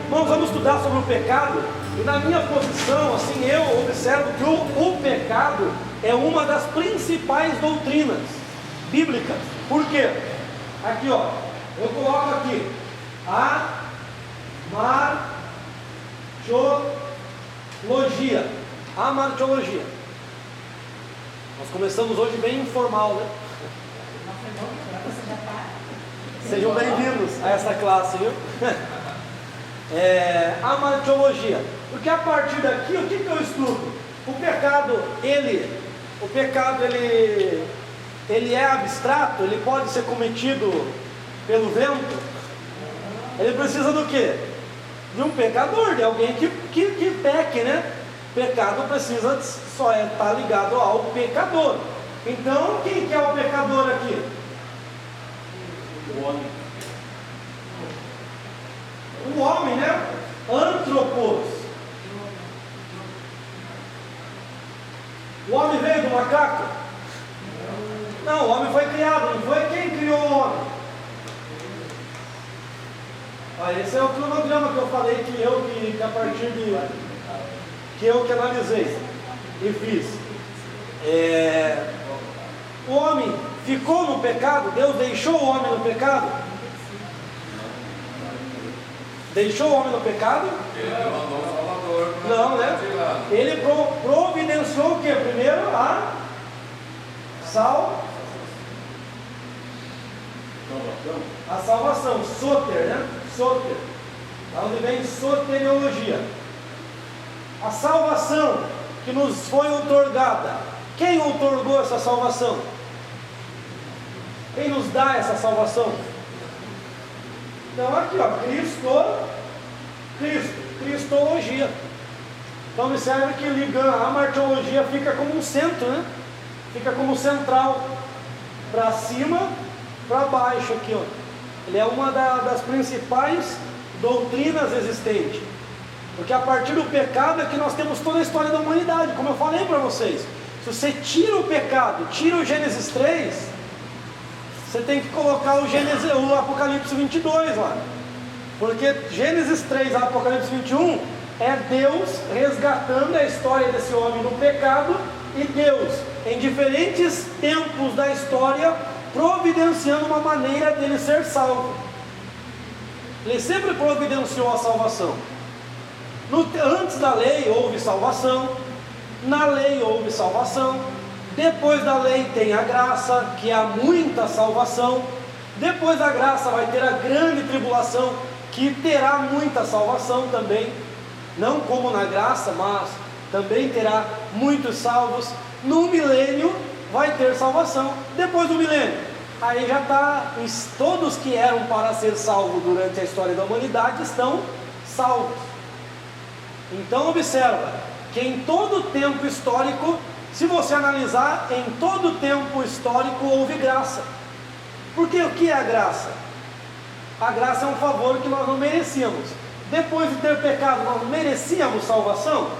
Irmãos, vamos estudar sobre o pecado. E na minha posição, assim, eu observo que o pecado é uma das principais doutrinas bíblicas. Por quê? Aqui, ó, eu coloco aqui amartiologia. Nós começamos hoje bem informal, né? Sejam bem-vindos a essa classe, viu? Amartiologia. Porque a partir daqui, o que eu estudo? O pecado, ele é abstrato, ele pode ser cometido pelo vento. Ele precisa do quê? De um pecador, de alguém que peque, né? Pecado precisa só estar ligado ao pecador. Então, quem que é o pecador aqui? O homem, né? Antropos. O homem veio do macaco? Não, o homem foi criado, não foi? Quem criou o homem? Esse é o cronograma que eu falei que a partir de que eu que analisei e fiz. O homem ficou no pecado? Deus deixou o homem no pecado? Deixou o homem no pecado? Ele mandou o Salvador. Não, né? Ele providenciou o que? Primeiro a salvação, soter, né? Soter. Da onde vem soteriologia. A salvação que nos foi outorgada. Quem outorgou essa salvação? Quem nos dá essa salvação? Então aqui, ó, Cristologia. Então observe que ligando a amartiologia fica como um centro, né? Fica como central, para cima, para baixo aqui, ó. Ele é uma das principais doutrinas existentes. Porque a partir do pecado é que nós temos toda a história da humanidade, como eu falei para vocês. Se você tira o pecado, tira o Gênesis 3, você tem que colocar o Apocalipse 22 lá. Porque Gênesis 3 a Apocalipse 21 é Deus resgatando a história desse homem do pecado e Deus, em diferentes tempos da história, providenciando uma maneira dele ser salvo. Ele sempre providenciou a salvação. Antes da lei houve salvação, na lei houve salvação, depois da lei tem a graça, que há muita salvação, depois da graça vai ter a grande tribulação, que terá muita salvação também, não como na graça, mas também terá muitos salvos. No milênio vai ter salvação, depois do milênio, aí já está, todos que eram para ser salvos durante a história da humanidade estão salvos. Então observa que em todo tempo histórico, se você analisar, em todo tempo histórico houve graça. Porque o que é a graça? A graça é um favor que nós não merecíamos. Depois de ter pecado, nós merecíamos salvação?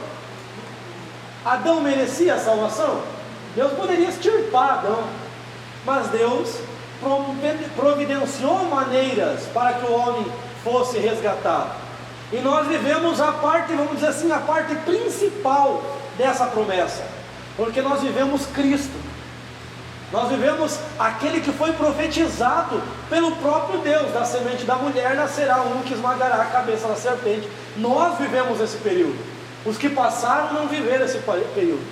Adão merecia a salvação? Deus poderia extirpar Adão, mas Deus providenciou maneiras para que o homem fosse resgatado. E nós vivemos a parte, vamos dizer assim, a parte principal dessa promessa, porque nós vivemos Cristo, nós vivemos aquele que foi profetizado pelo próprio Deus: da semente da mulher nascerá um que esmagará a cabeça da serpente. Nós vivemos esse período. Os que passaram não viveram esse período.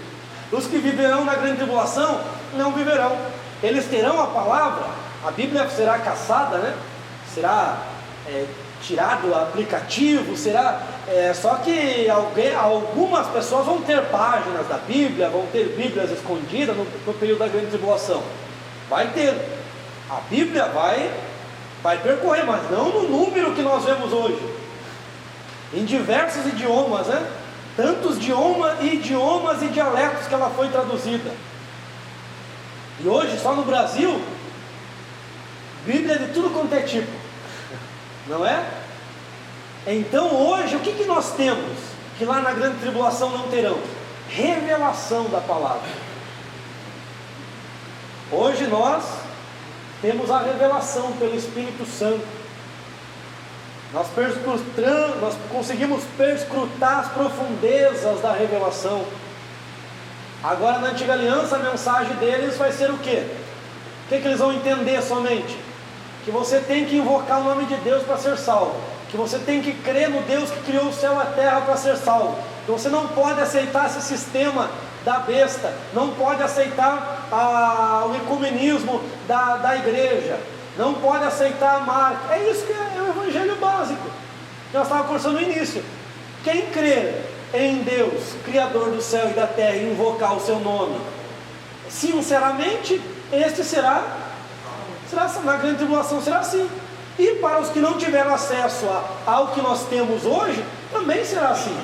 Os que viverão na grande tribulação não viverão. Eles terão a palavra, a Bíblia será caçada, né? Será tirado o aplicativo, será só que algumas pessoas vão ter páginas da Bíblia, vão ter Bíblias escondidas no período da grande tribulação. Vai ter, a Bíblia vai percorrer, mas não no número que nós vemos hoje, em diversos idiomas, né? Tantos idiomas e dialetos que ela foi traduzida. E hoje só no Brasil, Bíblia de tudo quanto é tipo, não é? Então hoje o que nós temos que lá na grande tribulação não terão? Revelação da palavra. Hoje nós temos a revelação pelo Espírito Santo. Nós conseguimos perscrutar as profundezas da revelação. Agora, na antiga aliança, a mensagem deles vai ser o quê? O que eles vão entender somente? Que você tem que invocar o nome de Deus para ser salvo, que você tem que crer no Deus que criou o céu e a terra para ser salvo, que você não pode aceitar esse sistema da besta, não pode aceitar o ecumenismo da igreja, não pode aceitar a marca. É isso que é o evangelho básico que nós estávamos conversando no início. Quem crer em Deus, Criador do céu e da terra, e invocar o seu nome sinceramente, este será na grande tribulação, será assim. E para os que não tiveram acesso ao que nós temos hoje, também será assim.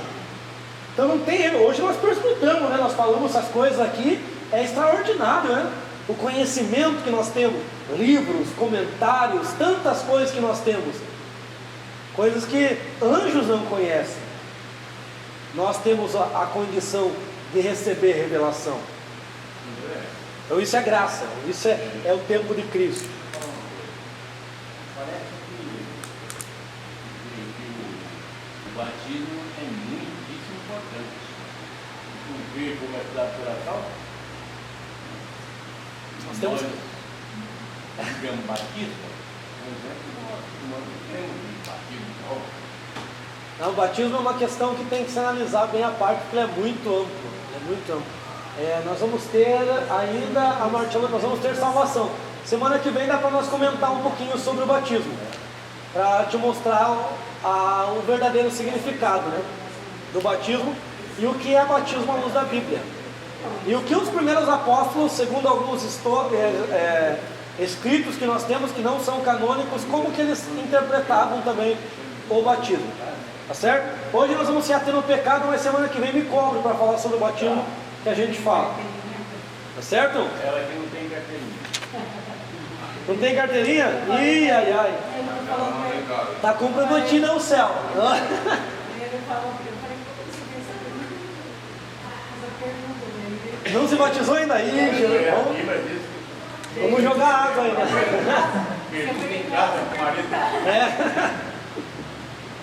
Então não tem, hoje nós perscrutamos, né? Nós falamos essas coisas aqui, é extraordinário, né? O conhecimento que nós temos, livros, comentários, tantas coisas que nós temos, coisas que anjos não conhecem. Nós temos a condição de receber revelação. Então isso é graça, isso é o tempo de Cristo. Parece que o batismo é muitíssimo importante. O verbo é dado por acaso. Nós temos digamos batismo, por exemplo, nós temos de batismo. Não, o batismo é uma questão que tem que se analisar bem à parte, porque ele é muito amplo. É muito amplo. Nós vamos ter ainda a martelo, nós vamos ter salvação. Semana que vem dá para nós comentar um pouquinho sobre o batismo, para te mostrar o verdadeiro significado, né, do batismo e o que é batismo à luz da Bíblia. E o que os primeiros apóstolos, segundo alguns escritos que nós temos que não são canônicos, como que eles interpretavam também o batismo. Tá certo? Hoje nós vamos se ater no pecado, mas semana que vem me cobre para falar sobre o batismo que a gente fala. Tá certo? Ela aqui não tem carteirinha. Não tem carteirinha? Ih, ai, ai. Tá comprometida no céu. Não se batizou ainda? Ih, vamos jogar água ainda. Pergunta em casa com o marido.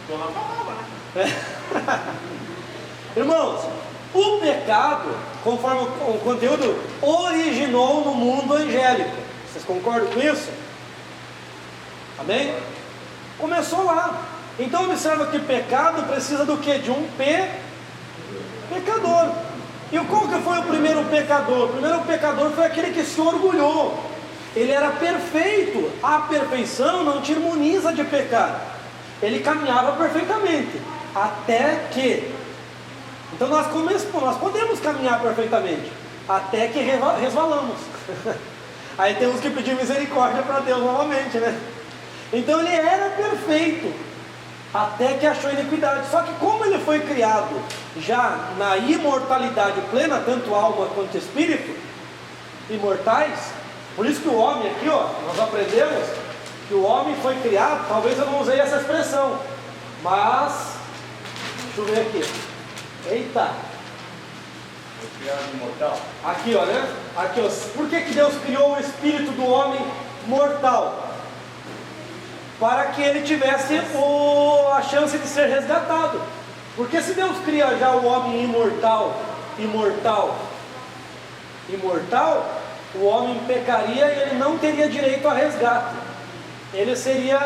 Estou na palavra, né? Irmãos, o pecado, conforme o conteúdo, originou no mundo angélico. Vocês concordam com isso? Amém? Começou lá. Então observa que pecado precisa do que? De um pecador. E qual que foi o primeiro pecador? O primeiro pecador foi aquele que se orgulhou. Ele era perfeito. A perfeição não te imuniza de pecar. Ele caminhava perfeitamente. Até que... Então nós podemos caminhar perfeitamente. Até que resvalamos. Aí temos que pedir misericórdia para Deus novamente, né? Então ele era perfeito. Até que achou iniquidade. Só que como ele foi criado já na imortalidade plena, tanto alma quanto espírito, imortais, por isso que o homem aqui, ó, nós aprendemos que o homem foi criado, talvez eu não usei essa expressão, mas, deixa eu ver aqui, eita, Foi criado imortal. aqui ó, né? Aqui ó, por que Deus criou o espírito do homem mortal? Para que ele tivesse a chance de ser resgatado. Porque se Deus cria já o homem imortal, o homem pecaria e ele não teria direito a resgate. Ele seria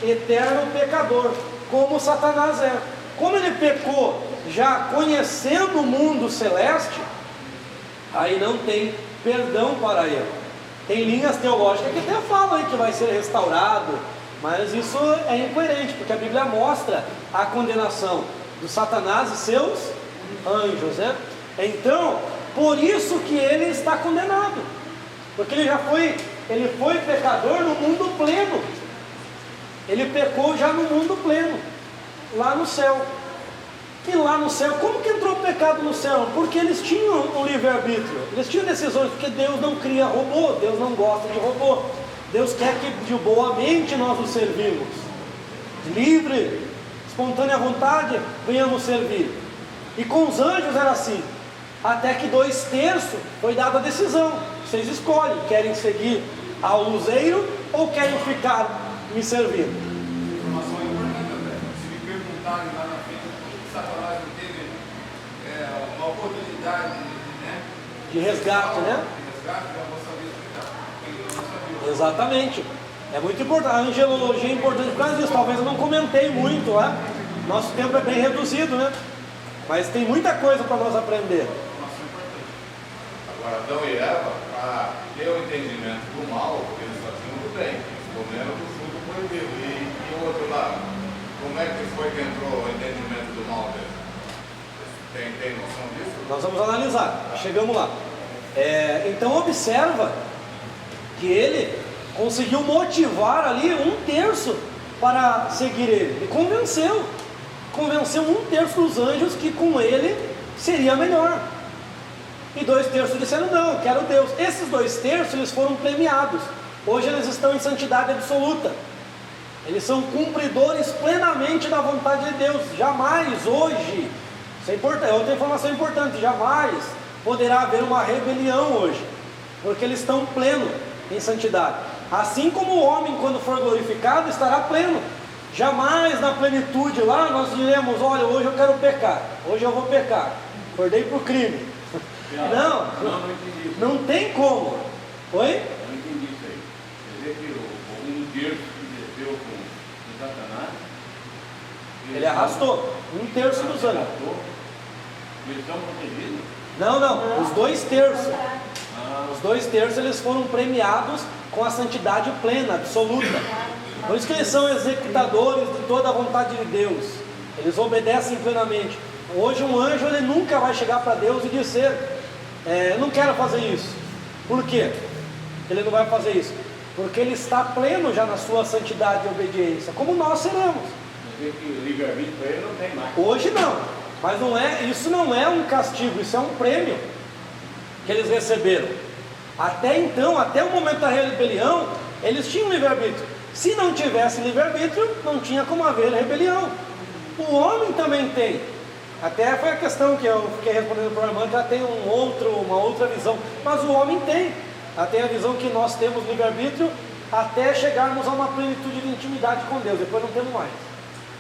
eterno pecador, como Satanás é. Como ele pecou já conhecendo o mundo celeste, aí não tem perdão para ele. Tem linhas teológicas que até falam aí que vai ser restaurado, mas isso é incoerente, porque a Bíblia mostra a condenação do Satanás e seus anjos, né? Então, por isso que ele está condenado, porque ele foi pecador no mundo pleno. Ele pecou já no mundo pleno, lá no céu. E lá no céu, como que entrou o pecado no céu? Porque eles tinham um livre-arbítrio, eles tinham decisões, porque Deus não cria robô, Deus não gosta de robô. Deus quer que de boamente nós o servimos, livre, espontânea vontade, venhamos servir. E com os anjos era assim, até que 2/3 foi dada a decisão. Vocês escolhem, querem seguir ao luzeiro ou querem ficar me servindo? Informação importante. detalhe lá na frente, que Satanás não teve uma oportunidade, né? De resgate, né? De resgate, eu vou saber explicar. Ele não sabia. Exatamente. É muito importante. A angelologia é importante por causa disso. Talvez eu não comentei muito lá. Nosso tempo é bem reduzido, né? Mas tem muita coisa para nós aprender. Nossa, é importante. Agora, Adão e Eva, para ter o entendimento do mal, eles faziam do bem, comendo do fruto proibido. E o outro lado, como é que foi que entrou o entendimento do mal deles? Tem noção disso? Nós vamos analisar. Chegamos lá. Então observa que ele conseguiu motivar ali 1/3 para seguir ele. Ele convenceu 1/3 dos anjos que com ele seria melhor. E 2/3 disseram não, eu quero Deus. Esses 2/3 eles foram premiados. Hoje eles estão em santidade absoluta. Eles são cumpridores plenamente da vontade de Deus. Jamais hoje, isso é importante, é outra informação importante, jamais poderá haver uma rebelião hoje, porque eles estão pleno em santidade. Assim como o homem, quando for glorificado, estará pleno. Jamais na plenitude lá nós diremos, olha, hoje eu quero pecar, hoje eu vou pecar, acordei para o crime. Não entendi. Não tem como. Oi? Eu não entendi isso aí. Quer dizer que o 1/3 que desceu com Satanás, Ele arrastou 1/3 dos anjos. Eles estão protegidos? Não, os 2/3. Os 2/3 eles foram premiados com a santidade plena, absoluta. Por isso que eles são executadores de toda a vontade de Deus. Eles obedecem plenamente. Hoje um anjo ele nunca vai chegar para Deus e dizer, não quero fazer isso. Por quê? Ele não vai fazer isso? Porque ele está pleno já na sua santidade e obediência, como nós seremos. Quer dizer que o livre-arbítrio para ele não tem mais. Hoje não, mas isso não é um castigo, isso é um prêmio que eles receberam. Até então, até o momento da rebelião, eles tinham livre-arbítrio. Se não tivesse livre-arbítrio, não tinha como haver rebelião. O homem também tem. Até foi a questão que eu fiquei respondendo para o irmão, que ela tem uma outra visão. Mas o homem tem. Ela tem a visão que nós temos livre-arbítrio até chegarmos a uma plenitude de intimidade com Deus. Depois não temos mais.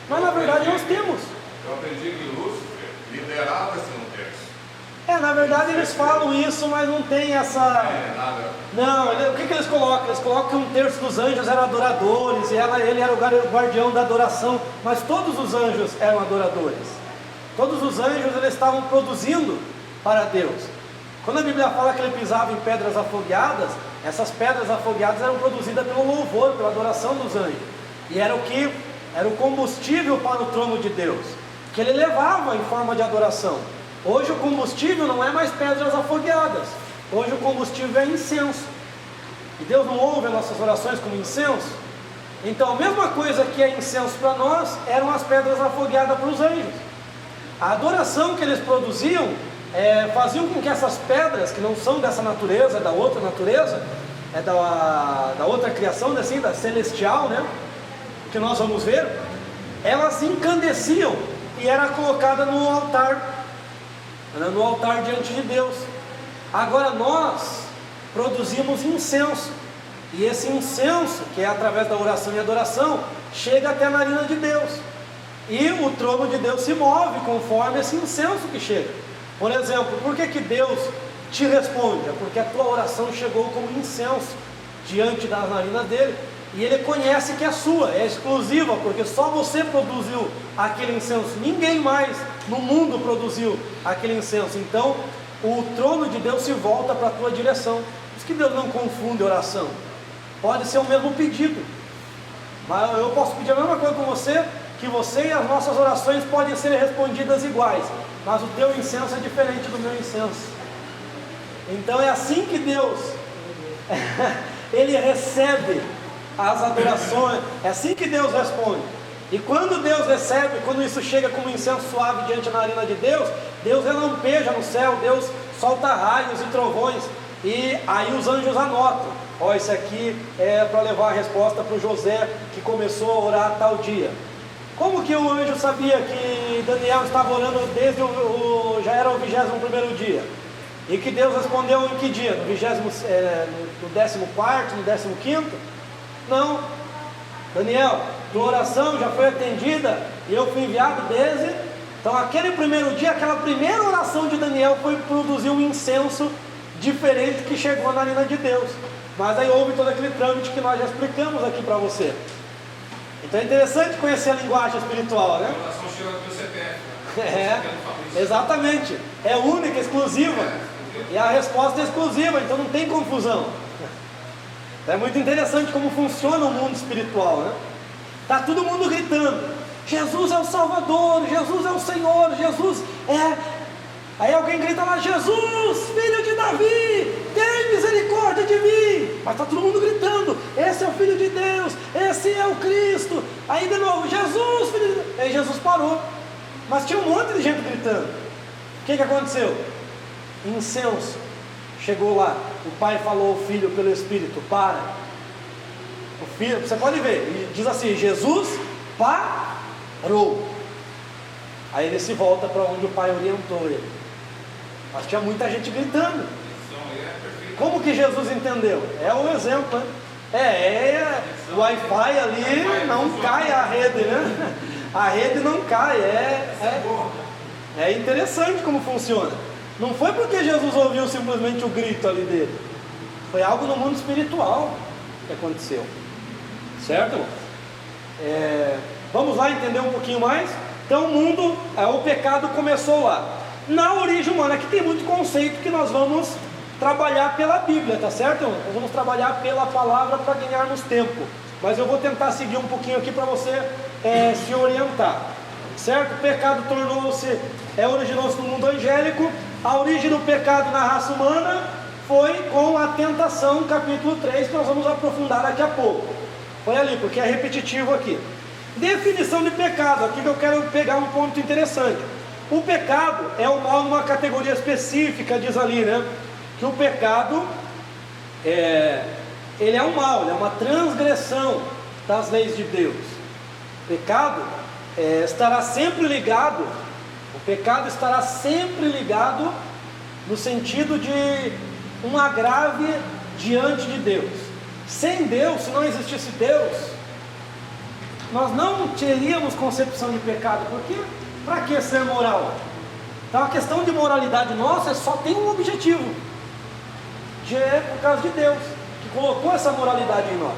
Mas na verdade nós temos. Eu aprendi que Lúcifer liderava esse 1/3. Na verdade eles falam isso, mas não tem essa... Nada. Não, o que eles colocam? Eles colocam que 1/3 dos anjos eram adoradores, e ele era o guardião da adoração, mas todos os anjos eram adoradores. Todos os anjos eles estavam produzindo para Deus. Quando a Bíblia fala que ele pisava em pedras afogueadas, essas pedras afogueadas eram produzidas pelo louvor, pela adoração dos anjos. E era o combustível para o trono de Deus, que ele levava em forma de adoração. Hoje o combustível não é mais pedras afogueadas. Hoje o combustível é incenso. E Deus não ouve as nossas orações como incenso. Então a mesma coisa que é incenso para nós, eram as pedras afogueadas para os anjos. A adoração que eles produziam, faziam com que essas pedras, que não são dessa natureza, da outra natureza, da outra criação, assim, da celestial, né, que nós vamos ver, elas incandesciam e era colocada no altar diante de Deus. Agora nós produzimos incenso, e esse incenso, que é através da oração e adoração, chega até a narina de Deus, e o trono de Deus se move conforme esse incenso que chega. Por exemplo, por que Deus te responde? É porque a tua oração chegou como incenso diante das narinas dele, e ele conhece que é sua, é exclusiva, porque só você produziu aquele incenso, ninguém mais no mundo produziu aquele incenso. Então o trono de Deus se volta para a tua direção. Por isso que Deus não confunde oração. Pode ser o mesmo pedido, mas eu posso pedir a mesma coisa com você, que você e as nossas orações podem ser respondidas iguais, mas o teu incenso é diferente do meu incenso. Então é assim que Deus ele recebe as adorações, é assim que Deus responde. E quando Deus recebe, quando isso chega como incenso suave diante da narina de Deus, Deus relampeja no céu, Deus solta raios e trovões, e aí os anjos anotam, isso aqui é para levar a resposta para o José, que começou a orar tal dia. Como que o anjo sabia que Daniel estava orando desde já era o 21º dia? E que Deus respondeu em que dia? No 14º, no 15º? Não. Daniel, tua oração já foi atendida e eu fui enviado desde. Então aquele primeiro dia, aquela primeira oração de Daniel foi produzir um incenso diferente que chegou na narina de Deus. Mas aí houve todo aquele trâmite que nós já explicamos aqui para você. Então é interessante conhecer a linguagem espiritual, né? A oração chega do CPF. Exatamente. É única, exclusiva. E a resposta é exclusiva, então não tem confusão. É muito interessante como funciona o mundo espiritual, né? Tá todo mundo gritando: Jesus é o Salvador, Jesus é o Senhor, Jesus é... Aí alguém grita lá: Jesus, filho de Davi, tem misericórdia de mim. Mas está todo mundo gritando: esse é o Filho de Deus, esse é o Cristo. Aí de novo: Jesus, filho de Deus. Aí Jesus parou. Mas tinha um monte de gente gritando. O que aconteceu? Incenso. Chegou lá, o pai falou ao filho pelo Espírito: para. O filho, você pode ver, ele diz assim: Jesus parou. Aí ele se volta para onde o pai orientou ele. Mas tinha muita gente gritando. Como que Jesus entendeu? É o exemplo, né? O Wi-Fi ali não cai a rede, né? A rede não cai. É interessante como funciona. Não foi porque Jesus ouviu simplesmente o grito ali dele. Foi algo no mundo espiritual que aconteceu. Certo? Vamos lá entender um pouquinho mais. Então o mundo, o pecado começou lá. Na origem humana, aqui tem muito conceito que nós vamos trabalhar pela Bíblia, tá certo? Nós vamos trabalhar pela palavra para ganharmos tempo. Mas eu vou tentar seguir um pouquinho aqui para você se orientar. Certo? O pecado originou-se no mundo angélico. A origem do pecado na raça humana foi com a tentação, capítulo 3, que nós vamos aprofundar daqui a pouco. Foi ali, porque é repetitivo aqui. Definição de pecado, aqui que eu quero pegar um ponto interessante. O pecado é o mal numa categoria específica, diz ali, né? Que o pecado ele é um mal, ele é uma transgressão das leis de Deus. O pecado estará sempre ligado. O pecado estará sempre ligado no sentido de um agrave diante de Deus. Sem Deus, se não existisse Deus, nós não teríamos concepção de pecado. Porque para que ser moral? Então a questão de moralidade nossa só tem um objetivo: por causa de Deus, que colocou essa moralidade em nós.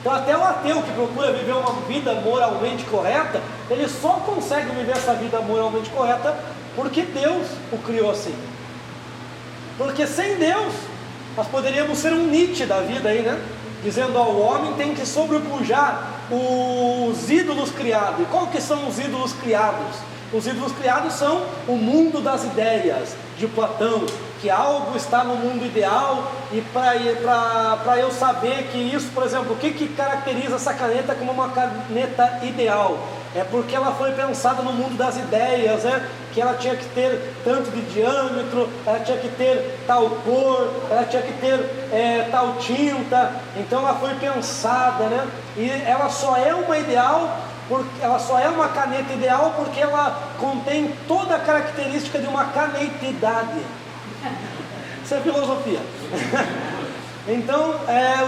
Então até o ateu que procura viver uma vida moralmente correta, ele só consegue viver essa vida moralmente correta porque Deus o criou assim. Porque sem Deus, nós poderíamos ser um Nietzsche da vida aí, né? Dizendo: o homem tem que sobrepujar os ídolos criados. E qual que são os ídolos criados? Os ídolos criados são o mundo das ideias de Platão, que algo está no mundo ideal. E para eu saber que isso, por exemplo, o que caracteriza essa caneta como uma caneta ideal? É porque ela foi pensada no mundo das ideias, né? Que ela tinha que ter tanto de diâmetro, ela tinha que ter tal cor, ela tinha que ter tal tinta. Então ela foi pensada, né? E ela só é uma ideal, ela só é uma caneta ideal porque ela contém toda a característica de uma canetidade. Isso é filosofia. Então,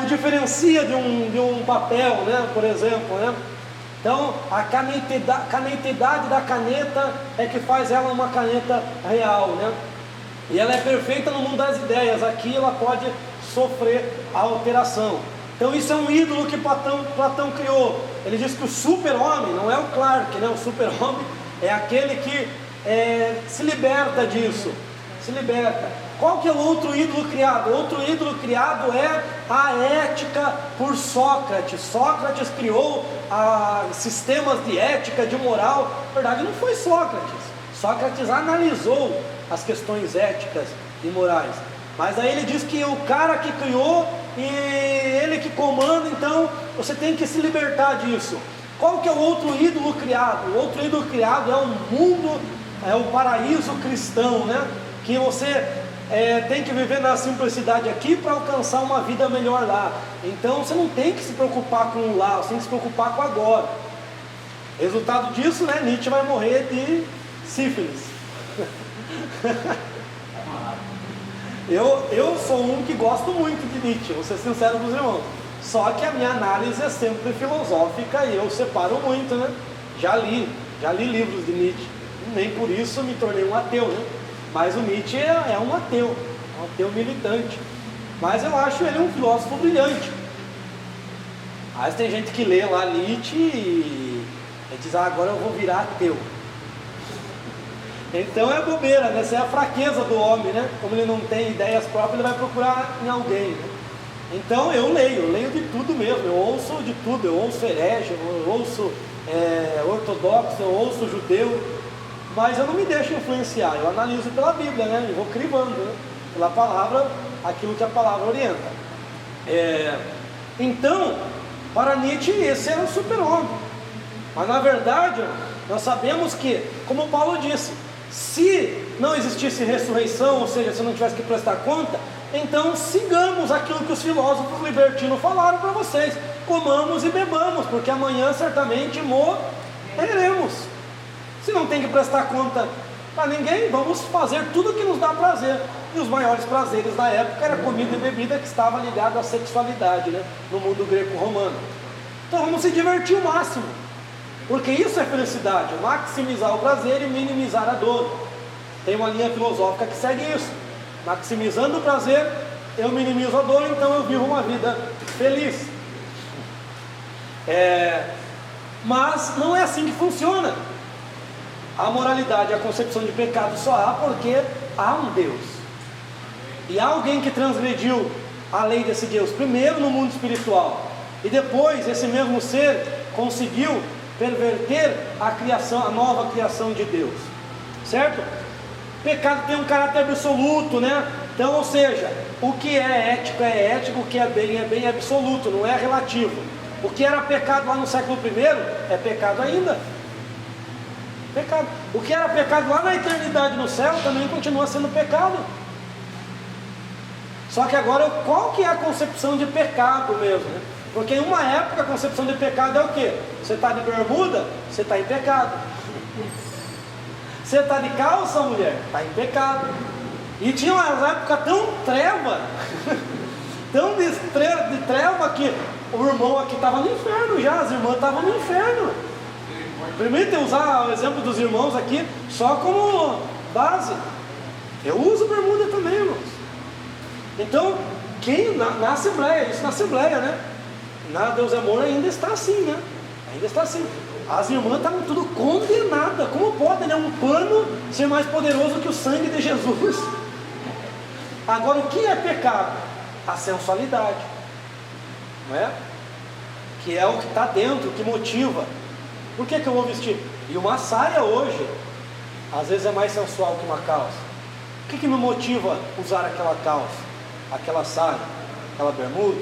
o diferencia de um papel, né? Por exemplo, né? Então, a canetidade da caneta é que faz ela uma caneta real, né? E ela é perfeita no mundo das ideias. Aqui ela pode sofrer alteração. Então isso é um ídolo que Platão criou. Ele diz que o super-homem não é o Clark, né? O super-homem é aquele que se liberta disso. Se liberta. Qual que é o outro ídolo criado? Outro ídolo criado é a ética por Sócrates. Sócrates criou sistemas de ética, de moral. Na verdade não foi Sócrates. Sócrates analisou as questões éticas e morais. Mas aí ele diz que o cara que criou e ele que comanda, então você tem que se libertar disso. Qual que é o outro ídolo criado? O outro ídolo criado é o mundo, é o paraíso cristão, né? Que você tem que viver na simplicidade aqui para alcançar uma vida melhor lá. Então você não tem que se preocupar com o lá, você tem que se preocupar com o agora. Resultado disso, né? Nietzsche vai morrer de sífilis. Eu sou um que gosto muito de Nietzsche, vou ser sincero com os irmãos. Só que a minha análise é sempre filosófica e eu separo muito, né? Já li livros de Nietzsche. Nem por isso me tornei um ateu, né? Mas o Nietzsche é um ateu militante. Mas eu acho ele um filósofo brilhante. Mas tem gente que lê lá Nietzsche e diz, agora eu vou virar ateu. Então é bobeira, né? Essa é a fraqueza do homem, né? Como ele não tem ideias próprias, ele vai procurar em alguém, né? Então eu leio de tudo mesmo, eu ouço de tudo, eu ouço herege, eu ouço ortodoxo, eu ouço judeu, mas eu não me deixo influenciar, eu analiso pela Bíblia, né? E vou crivando, né? Pela palavra, aquilo que a palavra orienta. Então, para Nietzsche, esse era o super-homem. Mas na verdade, nós sabemos que, como Paulo disse, se não existisse ressurreição, ou seja, se não tivesse que prestar conta, então sigamos aquilo que os filósofos libertinos falaram para vocês: comamos e bebamos, porque amanhã certamente morreremos. Se não tem que prestar conta para ninguém, vamos fazer tudo o que nos dá prazer. E os maiores prazeres da época era comida e bebida, que estava ligado à sexualidade, né? No mundo greco-romano. Então vamos se divertir o máximo, porque isso é felicidade, maximizar o prazer e minimizar a dor. Tem uma linha filosófica que segue isso: maximizando o prazer, eu minimizo a dor, então eu vivo uma vida feliz. Mas não é assim que funciona. A moralidade, a concepção de pecado só há porque há um Deus. E há alguém que transgrediu a lei desse Deus, primeiro no mundo espiritual, e depois esse mesmo ser conseguiu perverter a criação, a nova criação de Deus, certo? Pecado tem um caráter absoluto, né? Então, ou seja, o que é ético, o que é bem absoluto, não é relativo. O que era pecado lá no século I é pecado ainda. Pecado. O que era pecado lá na eternidade no céu também continua sendo pecado. Só que agora, qual que é a concepção de pecado mesmo, né? Porque em uma época a concepção de pecado é o quê? Você está de bermuda, você está em pecado. Você está de calça, mulher, está em pecado. E tinha uma época tão treva, tão de treva, que o irmão aqui estava no inferno já, as irmãs estavam no inferno. Permitem usar o exemplo dos irmãos aqui só como base. Eu uso bermuda também, irmãos. Então, quem na Assembleia, isso na Assembleia, né? Na Deus é Amor ainda está assim, né? Ainda está assim. As irmãs estavam tudo condenadas. Como pode, né? Um pano ser mais poderoso que o sangue de Jesus? Agora, o que é pecado? A sensualidade, não é? Que é o que está dentro, que motiva. Por que eu vou vestir? E uma saia hoje, às vezes é mais sensual que uma calça. O que me motiva a usar aquela calça, aquela saia, aquela bermuda?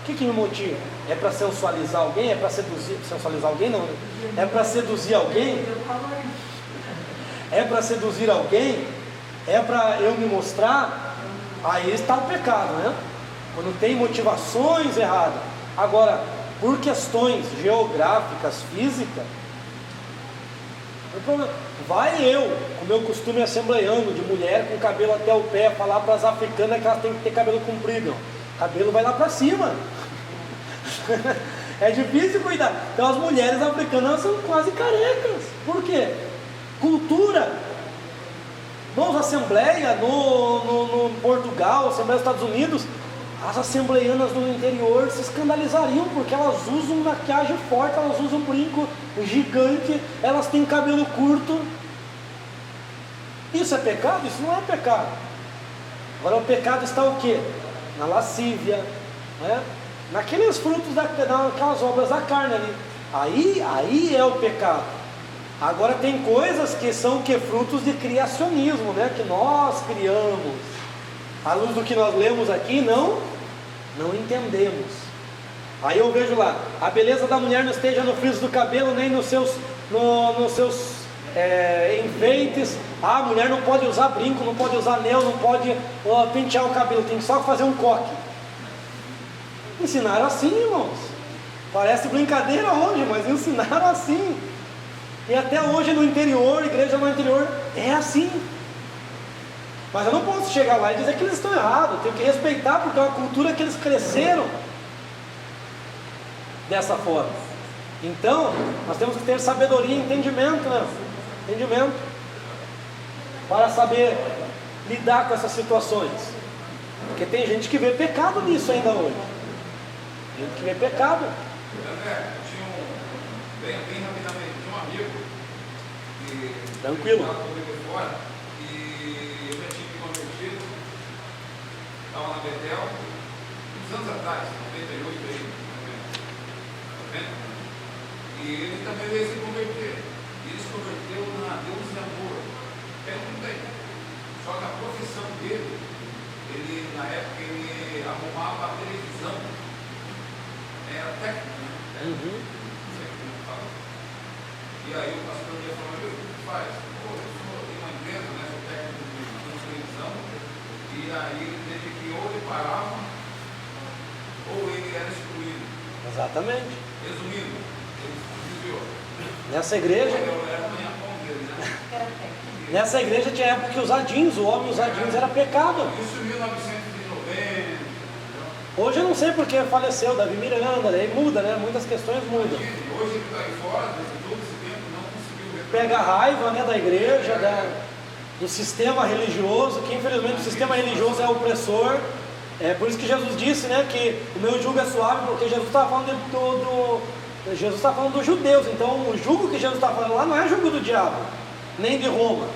O que me motiva? É para sensualizar alguém? É para sensualizar alguém? Não. É para seduzir alguém? É para seduzir alguém? É para eu me mostrar? Aí está o pecado, né? Quando tem motivações erradas. Agora, por questões geográficas, físicas, vai eu, com o meu costume assembleiano, de mulher com cabelo até o pé, falar para as africanas que elas têm que ter cabelo comprido. O cabelo vai lá para cima. É difícil cuidar. Então as mulheres africanas são quase carecas. Por quê? Cultura. Vamos à Assembleia no Portugal, Assembleia dos Estados Unidos. As assembleianas do interior se escandalizariam, porque elas usam maquiagem forte, elas usam brinco gigante, elas têm cabelo curto. Isso é pecado? Isso não é pecado. Agora o pecado está o quê? Na lascívia, né? Naqueles frutos, naquelas obras da carne ali. Aí é o pecado. Agora tem coisas que são o quê? Frutos de criacionismo, né? Que nós criamos. À luz do que nós lemos aqui, não entendemos. Aí eu vejo lá: a beleza da mulher não esteja no friso do cabelo, nem nos seus enfeites. A mulher não pode usar brinco, não pode usar anel, não pode pentear o cabelo, tem que só fazer um coque. Ensinaram assim, irmãos. Parece brincadeira hoje, mas ensinaram assim. E até hoje no interior, igreja no interior, é assim. Mas eu não posso chegar lá e dizer que eles estão errados. Eu tenho que respeitar, porque é uma cultura que eles cresceram dessa forma. Então, nós temos que ter sabedoria e entendimento, né? Entendimento. Para saber lidar com essas situações. Porque tem gente que vê pecado nisso ainda hoje. Gente que vê pecado. André, bem rapidamente, tinha um amigo que Tranquilo. estava comigo fora e eu já tinha me convertido, estava na Betel, uns anos atrás, 98 aí, tá vendo? E ele também veio se converter. E ele se converteu na Deus e Amor. Muito bem. Só que a profissão dele, ele na época ele arrumava a televisão. Era técnico, né? Uhum. Não sei como fala. E aí o pastor ia falar, meu, o que faz? Pô, eu tenho uma empresa, né? Sou técnico de televisão. E aí ele teve que ou ele parava, ou ele era excluído. Exatamente. Resumindo, ele desviou. Nessa igreja, Era amanhã com dele, né? nessa igreja tinha época que usar jeans, o homem usar jeans era pecado. Isso em 1990. Hoje eu não sei porque faleceu Davi Miranda, aí muda, né? Muitas questões mudam. Hoje ele está aí fora, desde todo esse tempo, não conseguiu ver. Pega a raiva, né, da igreja, do sistema religioso, que infelizmente o sistema religioso é opressor. É por isso que Jesus disse, né, que o meu jugo é suave, porque Jesus estava falando Jesus está falando dos judeus. Então o jugo que Jesus está falando lá não é jugo do diabo, nem de Roma.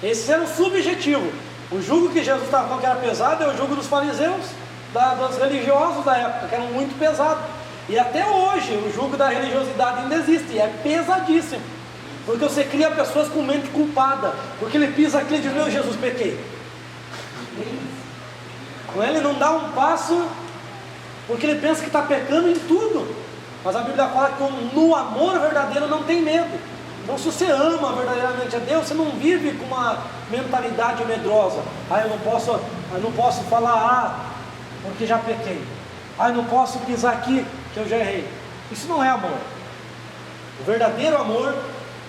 Esse era o subjetivo. O jugo que Jesus estava falando que era pesado é o jugo dos fariseus, dos religiosos da época, que eram muito pesados. E até hoje o jugo da religiosidade ainda existe, e é pesadíssimo. Porque você cria pessoas com mente culpada, porque ele pisa aqui e diz, meu Jesus, pequei. Com ele não dá um passo, porque ele pensa que está pecando em tudo. Mas a Bíblia fala que no amor verdadeiro não tem medo. Então se você ama verdadeiramente a Deus, você não vive com uma mentalidade medrosa. Eu não posso falar porque já pequei. Eu não posso pisar aqui que eu já errei. Isso não é amor. O verdadeiro amor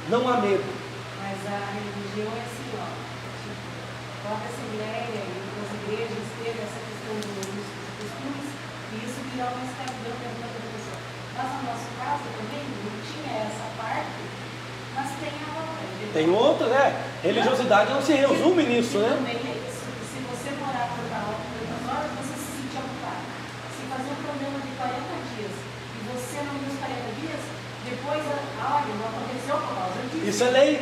não há medo. Mas a religião é assim, ó. Tipo, toda a Assembleia e as igrejas teve essa questão dos costumes, e isso virou uma escravidão da vida da pessoa. Mas no nosso caso também não tinha essa parte, mas tem a outra. Entendeu? Tem outra, né? Religiosidade não se resume nisso, né? Também é isso. Se você morar por lá 8 horas, você se sentia culpado. Se fazer um programa de 40 dias e você não ir os 40 dias, depois, olha, não aconteceu por causa disso. Isso é lei.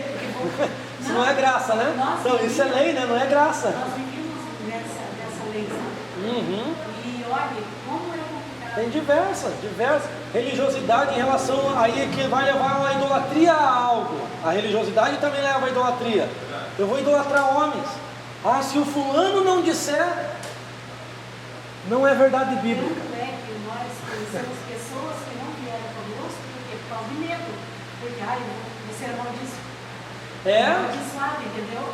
Isso não é graça, né? Então, isso é lei, né? Não é graça. Nós vivimos nessa lei, sabe? Uhum. E olha, como é complicado. Tem diversas. Religiosidade em relação aí que vai levar a idolatria a algo. A religiosidade também leva a idolatria. Eu vou idolatrar homens. Se o fulano não disser, não é verdade bíblica. Tanto é que nós conhecemos pessoas que não vieram conosco porque por causa de medo. Porque, você é maldito. Amaldiçoado, entendeu?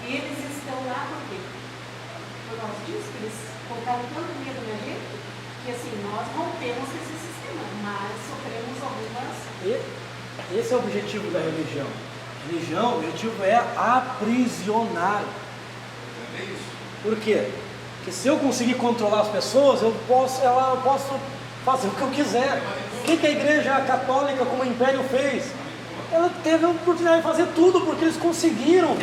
E eles estão lá por quê? Por causa disso, que eles colocaram tanto medo na gente, que assim, nós rompemos esse sistema, mas sofremos algumas. Esse é o objetivo da religião. O objetivo é aprisionar. É isso. Por quê? Porque se eu conseguir controlar as pessoas, eu posso fazer o que eu quiser. O que a igreja católica como império fez? Ela teve a oportunidade de fazer tudo, porque eles conseguiram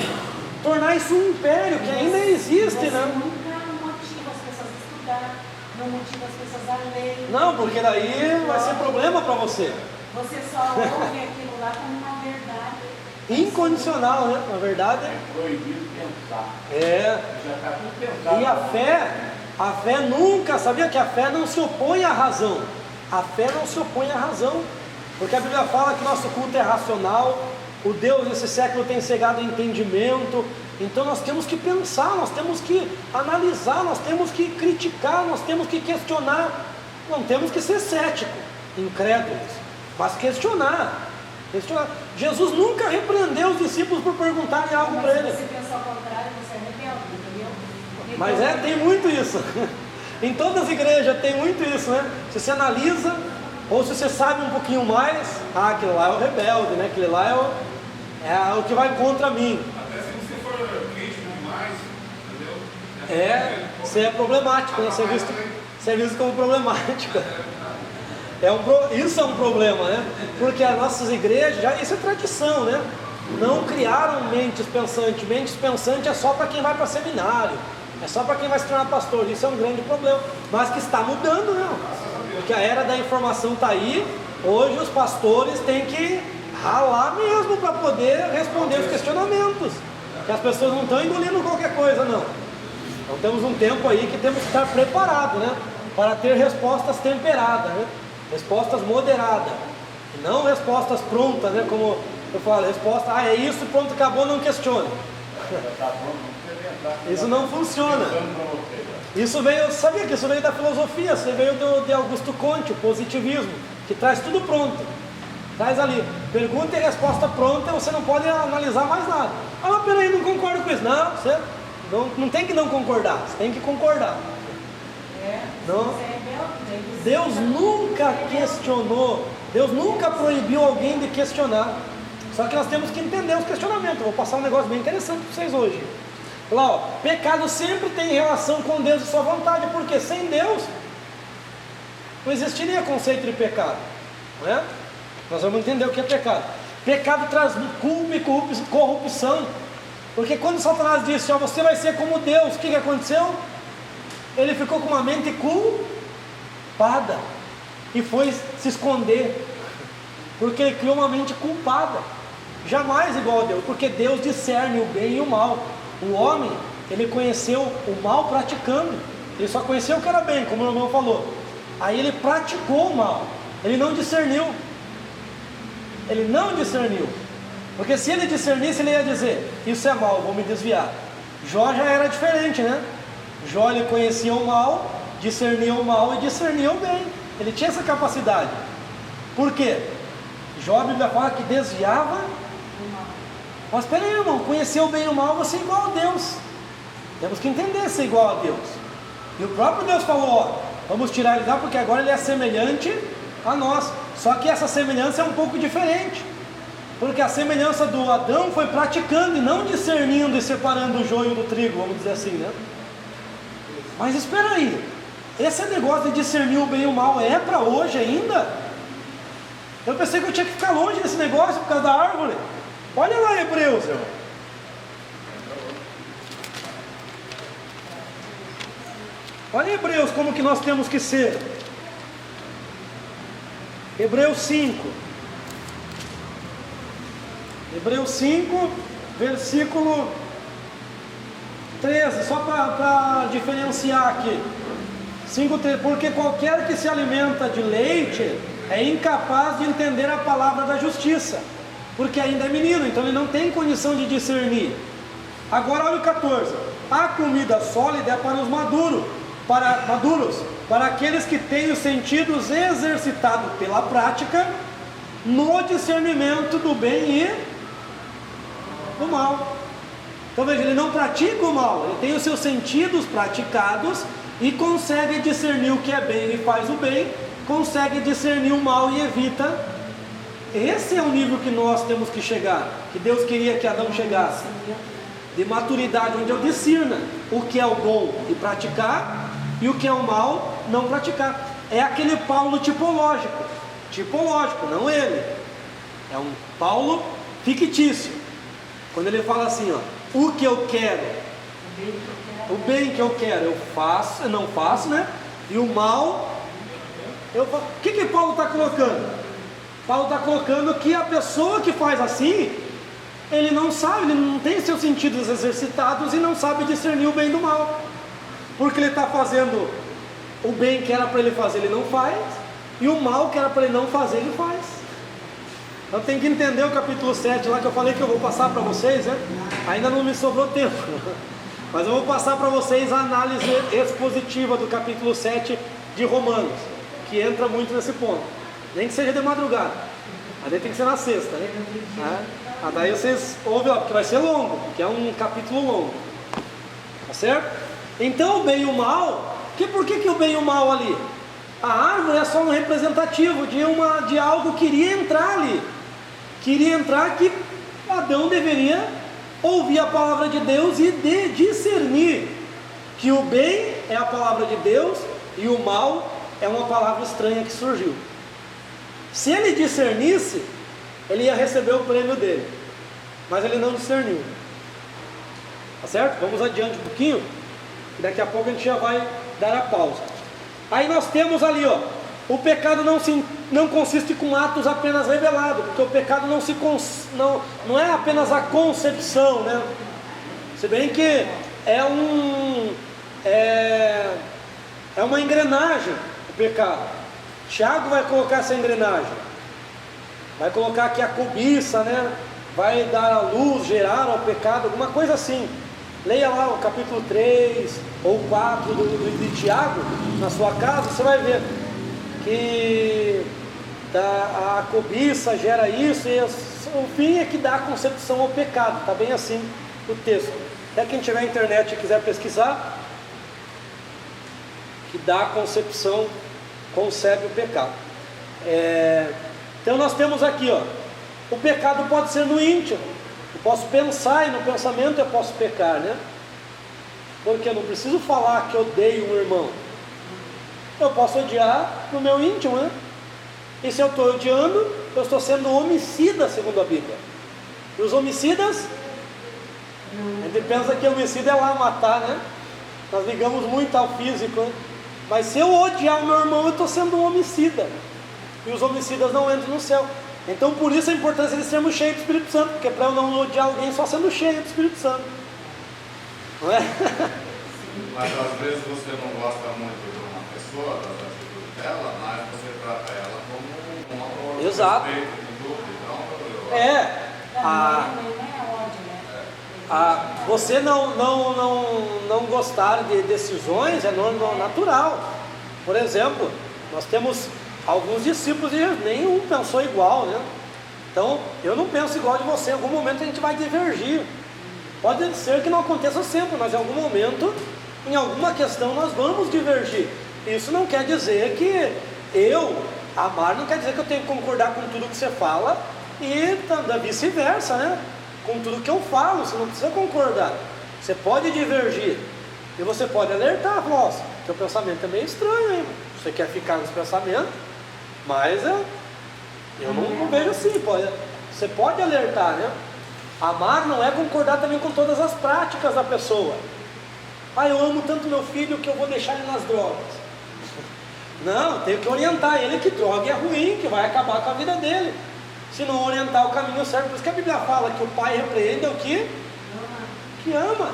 tornar isso um império que ainda existe, Você né? nunca motiva as pessoas a estudar, não motiva as pessoas a ler. Não, porque daí vai ser problema para você. Você só ouve aquilo lá como uma verdade. Incondicional, né? Na verdade. É proibido pensar. Já está tudo pensado. E a fé nunca, sabia que a fé não se opõe à razão. A fé não se opõe à razão. Porque a Bíblia fala que nosso culto é racional, o Deus desse século tem cegado o entendimento. Então nós temos que pensar, nós temos que analisar, nós temos que criticar, nós temos que questionar. Não temos que ser céticos, incrédulos, mas questionar. Jesus nunca repreendeu os discípulos por perguntarem algo para ele. Se você pensar ao contrário, você é rebelde, entendeu? Mas tem muito isso. Em todas as igrejas tem muito isso, né? Se você analisa, ou se você sabe um pouquinho mais, aquele lá é o rebelde, né? Aquele lá é o que vai contra mim. Até se você for crítico demais, entendeu? Você é problemático, né? Você é visto como problemático. Isso é um problema, né? Porque as nossas igrejas, isso é tradição, né? Não criaram mentes pensantes. Mentes pensantes é só para quem vai para seminário, é só para quem vai se tornar pastor. Isso é um grande problema, mas que está mudando, não? Porque a era da informação está aí. Hoje os pastores têm que ralar mesmo para poder responder os questionamentos, que as pessoas não estão engolindo qualquer coisa, não. Então temos um tempo aí que temos que estar preparados, né? Para ter respostas temperadas, né? Respostas moderadas, e não respostas prontas, né? Como eu falo, resposta, é isso, pronto, acabou, não questione. Isso não funciona. Isso veio, sabia que isso veio da filosofia, isso veio de Augusto Comte, o positivismo, que traz tudo pronto. Traz ali, pergunta e resposta pronta, você não pode analisar mais nada. Ah, mas peraí, não concordo com isso. Não, você não tem que não concordar, você tem que concordar. Não. Deus nunca questionou, Deus nunca proibiu alguém de questionar. Só que nós temos que entender os questionamentos. Eu vou passar um negócio bem interessante para vocês hoje. Lá, ó, pecado sempre tem relação com Deus e sua vontade, porque sem Deus não existiria conceito de pecado, não é? Nós vamos entender o que é pecado. Pecado traz culpa e corrupção, porque quando Satanás disse, ó, você vai ser como Deus, o que aconteceu? Ele ficou com uma mente culpada e foi se esconder, porque ele criou uma mente culpada, jamais igual a Deus, porque Deus discerne o bem e o mal. O homem, ele conheceu o mal praticando, ele só conheceu o que era bem, como o irmão falou. Aí ele praticou o mal, ele não discerniu. Ele não discerniu, porque se ele discernisse, ele ia dizer, isso é mal, vou me desviar. Jó já era diferente, né? Jó, ele conhecia o mal, discernia o mal e discernia o bem. Ele tinha essa capacidade. Por quê? Jó, a Bíblia fala que desviava. Mas espera aí, irmão, conhecer o bem e o mal, você é igual a Deus. Temos que entender ser igual a Deus. E o próprio Deus falou, ó, vamos tirar ele lá, porque agora ele é semelhante a nós. Só que essa semelhança é um pouco diferente, porque a semelhança do Adão foi praticando e não discernindo e separando o joio do trigo, vamos dizer assim, né? Mas espera aí, esse negócio de discernir o bem e o mal é para hoje ainda? Eu pensei que eu tinha que ficar longe desse negócio por causa da árvore. Olha lá, Hebreus. Olha Hebreus, como que nós temos que ser. Hebreus 5. Hebreus 5, versículo 13, só para diferenciar aqui. 5:13, porque qualquer que se alimenta de leite é incapaz de entender a palavra da justiça, porque ainda é menino, então ele não tem condição de discernir. Agora olha o 14, a comida sólida é para os maduros, para aqueles que têm os sentidos exercitados pela prática, no discernimento do bem e do mal. Então veja, ele não pratica o mal, ele tem os seus sentidos praticados e consegue discernir o que é bem e faz o bem, consegue discernir o mal e evita. Esse é o nível que nós temos que chegar, que Deus queria que Adão chegasse, de maturidade, onde eu discerna o que é o bom e praticar, e o que é o mal não praticar. É aquele Paulo tipológico, não ele, é um Paulo fictício, quando ele fala assim, ó, o que eu quero, o bem que eu quero, eu faço, eu não faço, né? E o mal, eu faço. O que Paulo está colocando? Paulo está colocando que a pessoa que faz assim, ele não sabe, ele não tem seus sentidos exercitados e não sabe discernir o bem do mal, porque ele está fazendo o bem que era para ele fazer, ele não faz, e o mal que era para ele não fazer, ele faz. Então tem que entender o capítulo 7 lá, que eu falei que eu vou passar para vocês, né? Ainda não me sobrou tempo, mas eu vou passar para vocês a análise expositiva do capítulo 7 de Romanos, que entra muito nesse ponto, nem que seja de madrugada, mas aí tem que ser na sexta, né? Daí vocês ouvem, porque vai ser longo, porque é um capítulo longo, tá certo? Então o bem e o mal, por que o bem e o mal ali? A árvore é só um representativo de algo que iria entrar ali, que Adão deveria ouvir a palavra de Deus e discernir que o bem é a palavra de Deus e o mal é uma palavra estranha que surgiu. Se ele discernisse, ele ia receber o prêmio dele, mas ele não discerniu. Tá certo? Vamos adiante um pouquinho, daqui a pouco a gente já vai dar a pausa. Aí nós temos ali, ó, o pecado não consiste com atos apenas revelados, porque o pecado não é apenas a concepção, né? Se bem que é uma engrenagem o pecado. Tiago vai colocar essa engrenagem, vai colocar aqui a cobiça, né? Vai dar a luz, gerar ao pecado, alguma coisa assim. Leia lá o capítulo 3 ou 4 de Tiago na sua casa, você vai ver que a cobiça gera isso, e o fim é que dá a concepção ao pecado. Está bem assim o texto. Até quem tiver internet e quiser pesquisar, que dá a concepção, concebe o pecado. Então nós temos aqui, ó, o pecado pode ser no íntimo. Eu posso pensar e no pensamento eu posso pecar, né? Porque eu não preciso falar que odeio um irmão. Eu posso odiar no meu íntimo, né? E se eu estou odiando, eu estou sendo homicida, segundo a Bíblia. E os homicidas, a gente pensa que homicida é lá matar, né? Nós ligamos muito ao físico, né? Mas se eu odiar o meu irmão, eu estou sendo um homicida. E os homicidas não entram no céu. Então por isso a importância de sermos cheios do Espírito Santo, porque para eu não odiar alguém só sendo cheio do Espírito Santo, não é? Mas às vezes você não gosta muito de uma pessoa, das atitudes dela, mas você trata ela como um amor, exato. Respeito, com tudo. Então, você não gostar de decisões é natural. Por exemplo, nós temos alguns discípulos e nenhum pensou igual, né? Então, eu não penso igual de você. Em algum momento a gente vai divergir. Pode ser que não aconteça sempre, mas em algum momento, em alguma questão, nós vamos divergir. Isso não quer dizer que amar não quer dizer que eu tenho que concordar com tudo que você fala e vice-versa, né? Com tudo que eu falo, você não precisa concordar. Você pode divergir e você pode alertar, nossa, teu pensamento é meio estranho, hein? Você quer ficar nesse pensamento, mas eu não vejo assim. Você pode alertar, né? Amar não é concordar também com todas as práticas da pessoa. Eu amo tanto meu filho que eu vou deixar ele nas drogas. Não, tenho que orientar ele que droga é ruim, que vai acabar com a vida dele. Se não orientar o caminho certo. Por isso que a Bíblia fala que o pai repreende o que ama.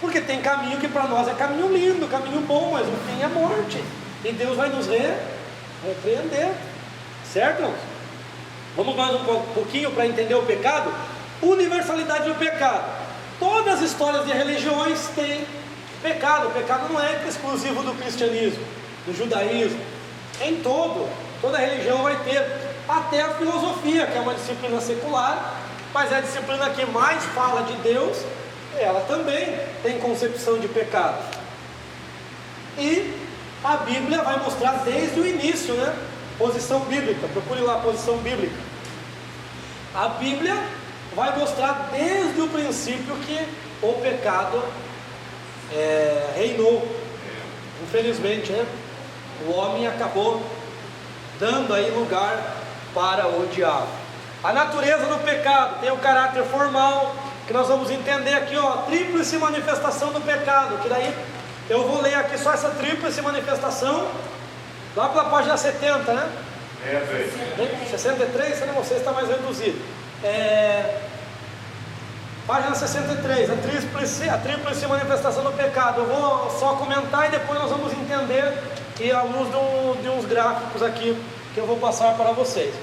Porque tem caminho que para nós é caminho lindo, caminho bom, mas o fim é morte. E Deus vai nos repreender. Certo? Vamos mais um pouquinho para entender o pecado. Universalidade do pecado. Todas as histórias de religiões têm pecado. O pecado não é exclusivo do cristianismo, do judaísmo. Em toda religião vai ter. Até a filosofia, que é uma disciplina secular, mas é a disciplina que mais fala de Deus, ela também tem concepção de pecado. E a Bíblia vai mostrar desde o início, né? Posição bíblica, procure lá a posição bíblica. A Bíblia vai mostrar desde o princípio que o pecado reinou. Infelizmente, né? O homem acabou dando aí lugar para o diabo. A natureza do pecado tem o caráter formal, que nós vamos entender aqui, ó, tríplice manifestação do pecado, que daí eu vou ler aqui só essa tríplice manifestação, lá pela página 70, né? 63, se não você está mais reduzido. Página 63, a tríplice manifestação do pecado. Eu vou só comentar e depois nós vamos entender, e à luz de uns gráficos aqui que eu vou passar para vocês.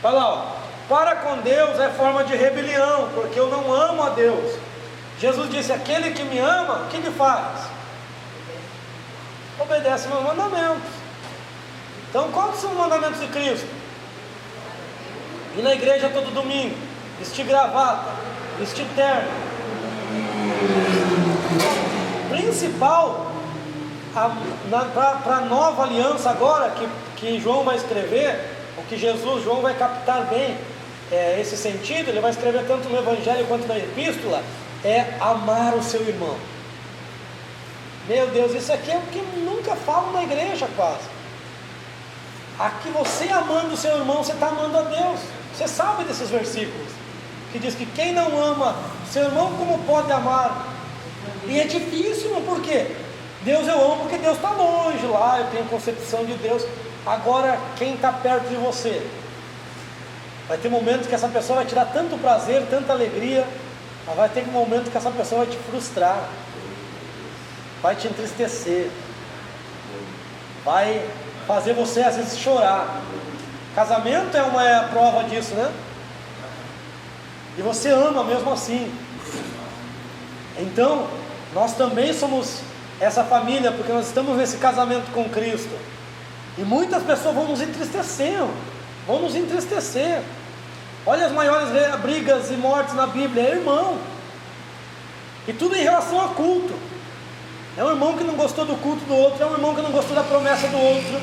Vai lá, ó. Para com Deus é forma de rebelião, porque eu não amo a Deus. Jesus disse: aquele que me ama, o que faz? Obedece meus mandamentos. Então, quais são os mandamentos de Cristo? Ir na igreja todo domingo, vestir gravata, vestir terno. Principal, para a nova aliança agora, que João vai escrever, o que João vai captar bem esse sentido, ele vai escrever tanto no Evangelho quanto na Epístola, é amar o seu irmão. Meu Deus, isso aqui é o que nunca falam na igreja quase. Aqui você amando o seu irmão, você está amando a Deus. Você sabe desses versículos que diz que quem não ama seu irmão, como pode amar? E é difícil, por quê? Deus eu amo porque Deus está longe lá, eu tenho concepção de Deus. Agora, quem está perto de você? Vai ter momentos que essa pessoa vai te dar tanto prazer, tanta alegria, mas vai ter um momento que essa pessoa vai te frustrar, vai te entristecer, vai fazer você às vezes chorar. Casamento é uma prova disso, né? E você ama mesmo assim. Então, nós também somos essa família, porque nós estamos nesse casamento com Cristo. E muitas pessoas vão nos entristecer. Olha as maiores brigas e mortes na Bíblia, é irmão. E tudo em relação a culto. É um irmão que não gostou do culto do outro, é um irmão que não gostou da promessa do outro,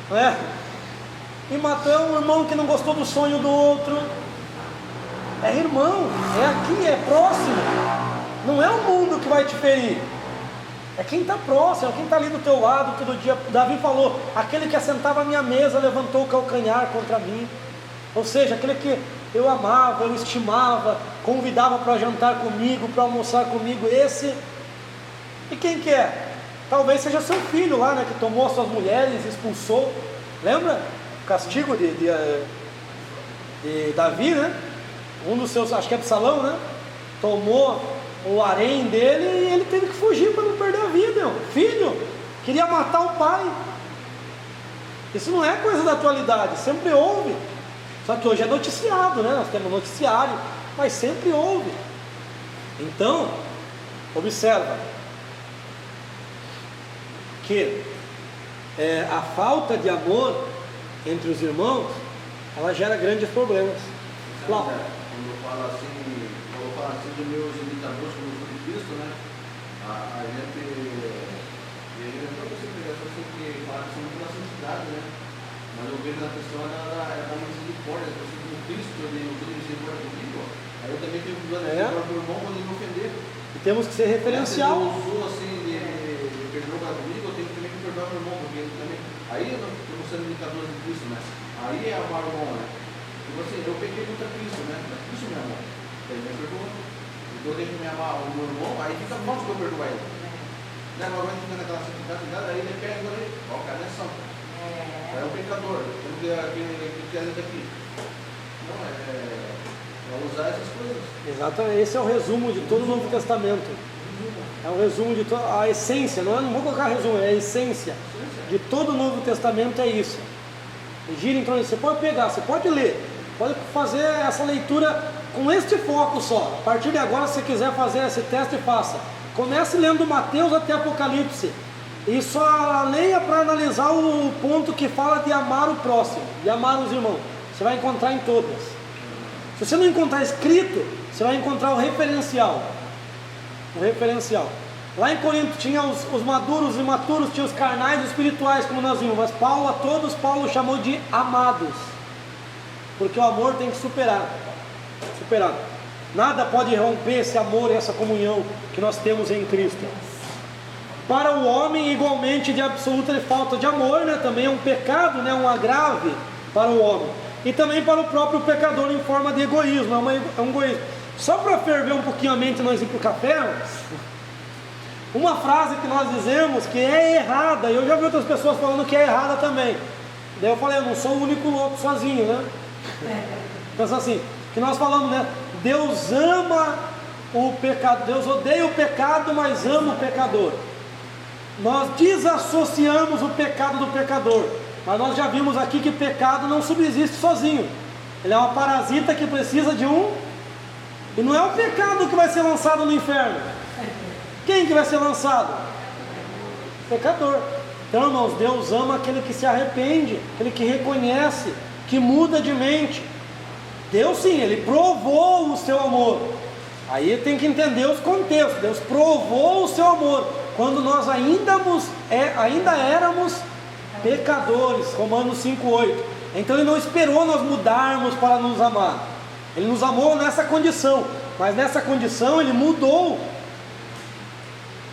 não é? E matou um irmão que não gostou do sonho do outro. É irmão, é aqui, é próximo. Não é o mundo que vai te ferir, é quem está próximo, é quem está ali do teu lado todo dia. Davi falou, aquele que assentava à minha mesa levantou o calcanhar contra mim. Ou seja, aquele que eu amava, eu estimava, convidava para jantar comigo, para almoçar comigo, esse. E quem que é? Talvez seja seu filho lá, né, que tomou as suas mulheres, expulsou. Lembra? O castigo de Davi, né? Um dos seus, acho que é Absalão, né? Tomou o harém dele e ele teve que fugir para não perder a vida. Meu filho queria matar o pai. Isso não é coisa da atualidade, sempre houve. Só que hoje é noticiado, né? Nós temos noticiário, mas sempre houve. Então, observa que a falta de amor entre os irmãos, ela gera grandes problemas. Quando eu falo assim dos meus imitadores como eu sou de Cristo, né? A gente não precisa pegar só que fala que são muito da santidade, né? Mas eu vejo na questão da misericórdia, da pessoa como Cristo, eu tenho misericórdia comigo, aí eu também tenho que usar misericórdia para o irmão quando ele me ofender. E temos que ser referencial. Se eu uso assim de perdoar comigo, eu tenho que também perdoar meu irmão, porque ele também. Aí eu não estou sendo imitador de Cristo, né? Aí é amar o irmão, né? Tipo assim, eu peguei contra Cristo, né? Mas Cristo me amou, ele me perdoou. Então eu tenho que me amar o meu irmão, aí fica fácil que eu perdoar ele. Né? Mas agora fica naquela santidade, aí ele pega e fala, o cara é santo. É um pecador, temos que ter aqui. Não, é usar essas coisas. Exatamente, esse é o resumo de todo o Novo Testamento. É o resumo de toda a essência, não vou colocar resumo, é a essência de todo o Novo Testamento, é isso. Gira em torno disso. Você pode pegar, você pode ler, pode fazer essa leitura com este foco só. A partir de agora, se você quiser fazer esse teste, faça. Comece lendo Mateus até Apocalipse e só leia para analisar o ponto que fala de amar o próximo, de amar os irmãos. Você vai encontrar em todas. Se você não encontrar escrito, você vai encontrar o referencial. O referencial. Lá em Corinto tinha os maduros e imaturos, tinha os carnais e espirituais, como nós vimos. Mas Paulo, a todos, Paulo chamou de amados. Porque o amor tem que superar. Nada pode romper esse amor e essa comunhão que nós temos em Cristo. Para o homem, igualmente de absoluta falta de amor, né? Também é um pecado, né? Um agrave para o homem. E também para o próprio pecador em forma de egoísmo, é um egoísmo. Só para ferver um pouquinho a mente, nós ir para o café, uma frase que nós dizemos que é errada, e eu já vi outras pessoas falando que é errada também. Daí eu falei, eu não sou o único louco sozinho, né? Pensa assim, que nós falamos, né? Deus ama o pecado, Deus odeia o pecado, mas ama o pecador. Nós desassociamos o pecado do pecador, mas nós já vimos aqui que pecado não subsiste sozinho. Ele é uma parasita que precisa de um. E não é o pecado que vai ser lançado no inferno. Quem que vai ser lançado? Pecador. Então, irmãos, Deus ama aquele que se arrepende, aquele que reconhece, que muda de mente. Deus sim, Ele provou o seu amor. Aí tem que entender os contextos. Deus provou o seu amor quando nós ainda éramos pecadores. Romanos 5,8. Então Ele não esperou nós mudarmos para nos amar. Ele nos amou nessa condição, mas nessa condição Ele mudou.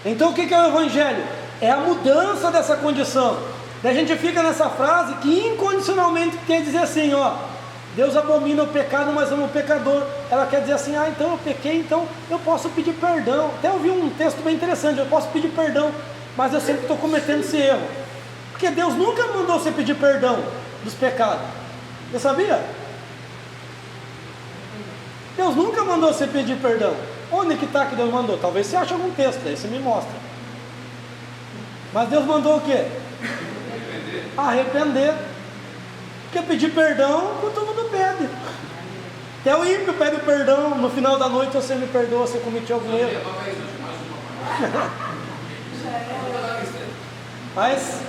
Então o que é o Evangelho? É a mudança dessa condição. Daí a gente fica nessa frase que incondicionalmente quer dizer assim, ó, Deus abomina o pecado, mas ama o pecador. Ela quer dizer assim, então eu pequei, então eu posso pedir perdão. Até eu vi um texto bem interessante, eu posso pedir perdão, mas eu sempre estou cometendo esse erro. Porque Deus nunca mandou você pedir perdão dos pecados. Você sabia? Deus nunca mandou você pedir perdão. Onde que está que Deus mandou? Talvez você ache algum texto, aí você me mostra. Mas Deus mandou o quê? Arrepender. Porque pedir perdão, todo mundo pede. Até o ímpio pede perdão. No final da noite você me perdoa se eu cometi algum erro. Mas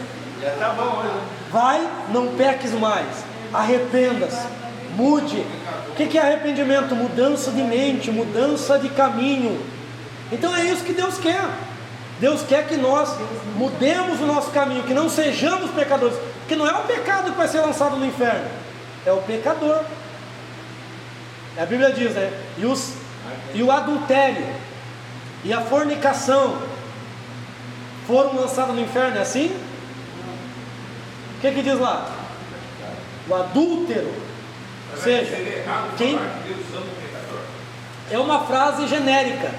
vai, não peques mais. Arrependa-se. Mude. O que é arrependimento? Mudança de mente, mudança de caminho. Então é isso que Deus quer. Deus quer que nós mudemos o nosso caminho, que não sejamos pecadores. Porque não é o pecado que vai ser lançado no inferno, é o pecador. A Bíblia diz, né? E o adultério e a fornicação foram lançados no inferno, é assim? O que diz lá? O adúltero. Ou seja, quem... é uma frase genérica.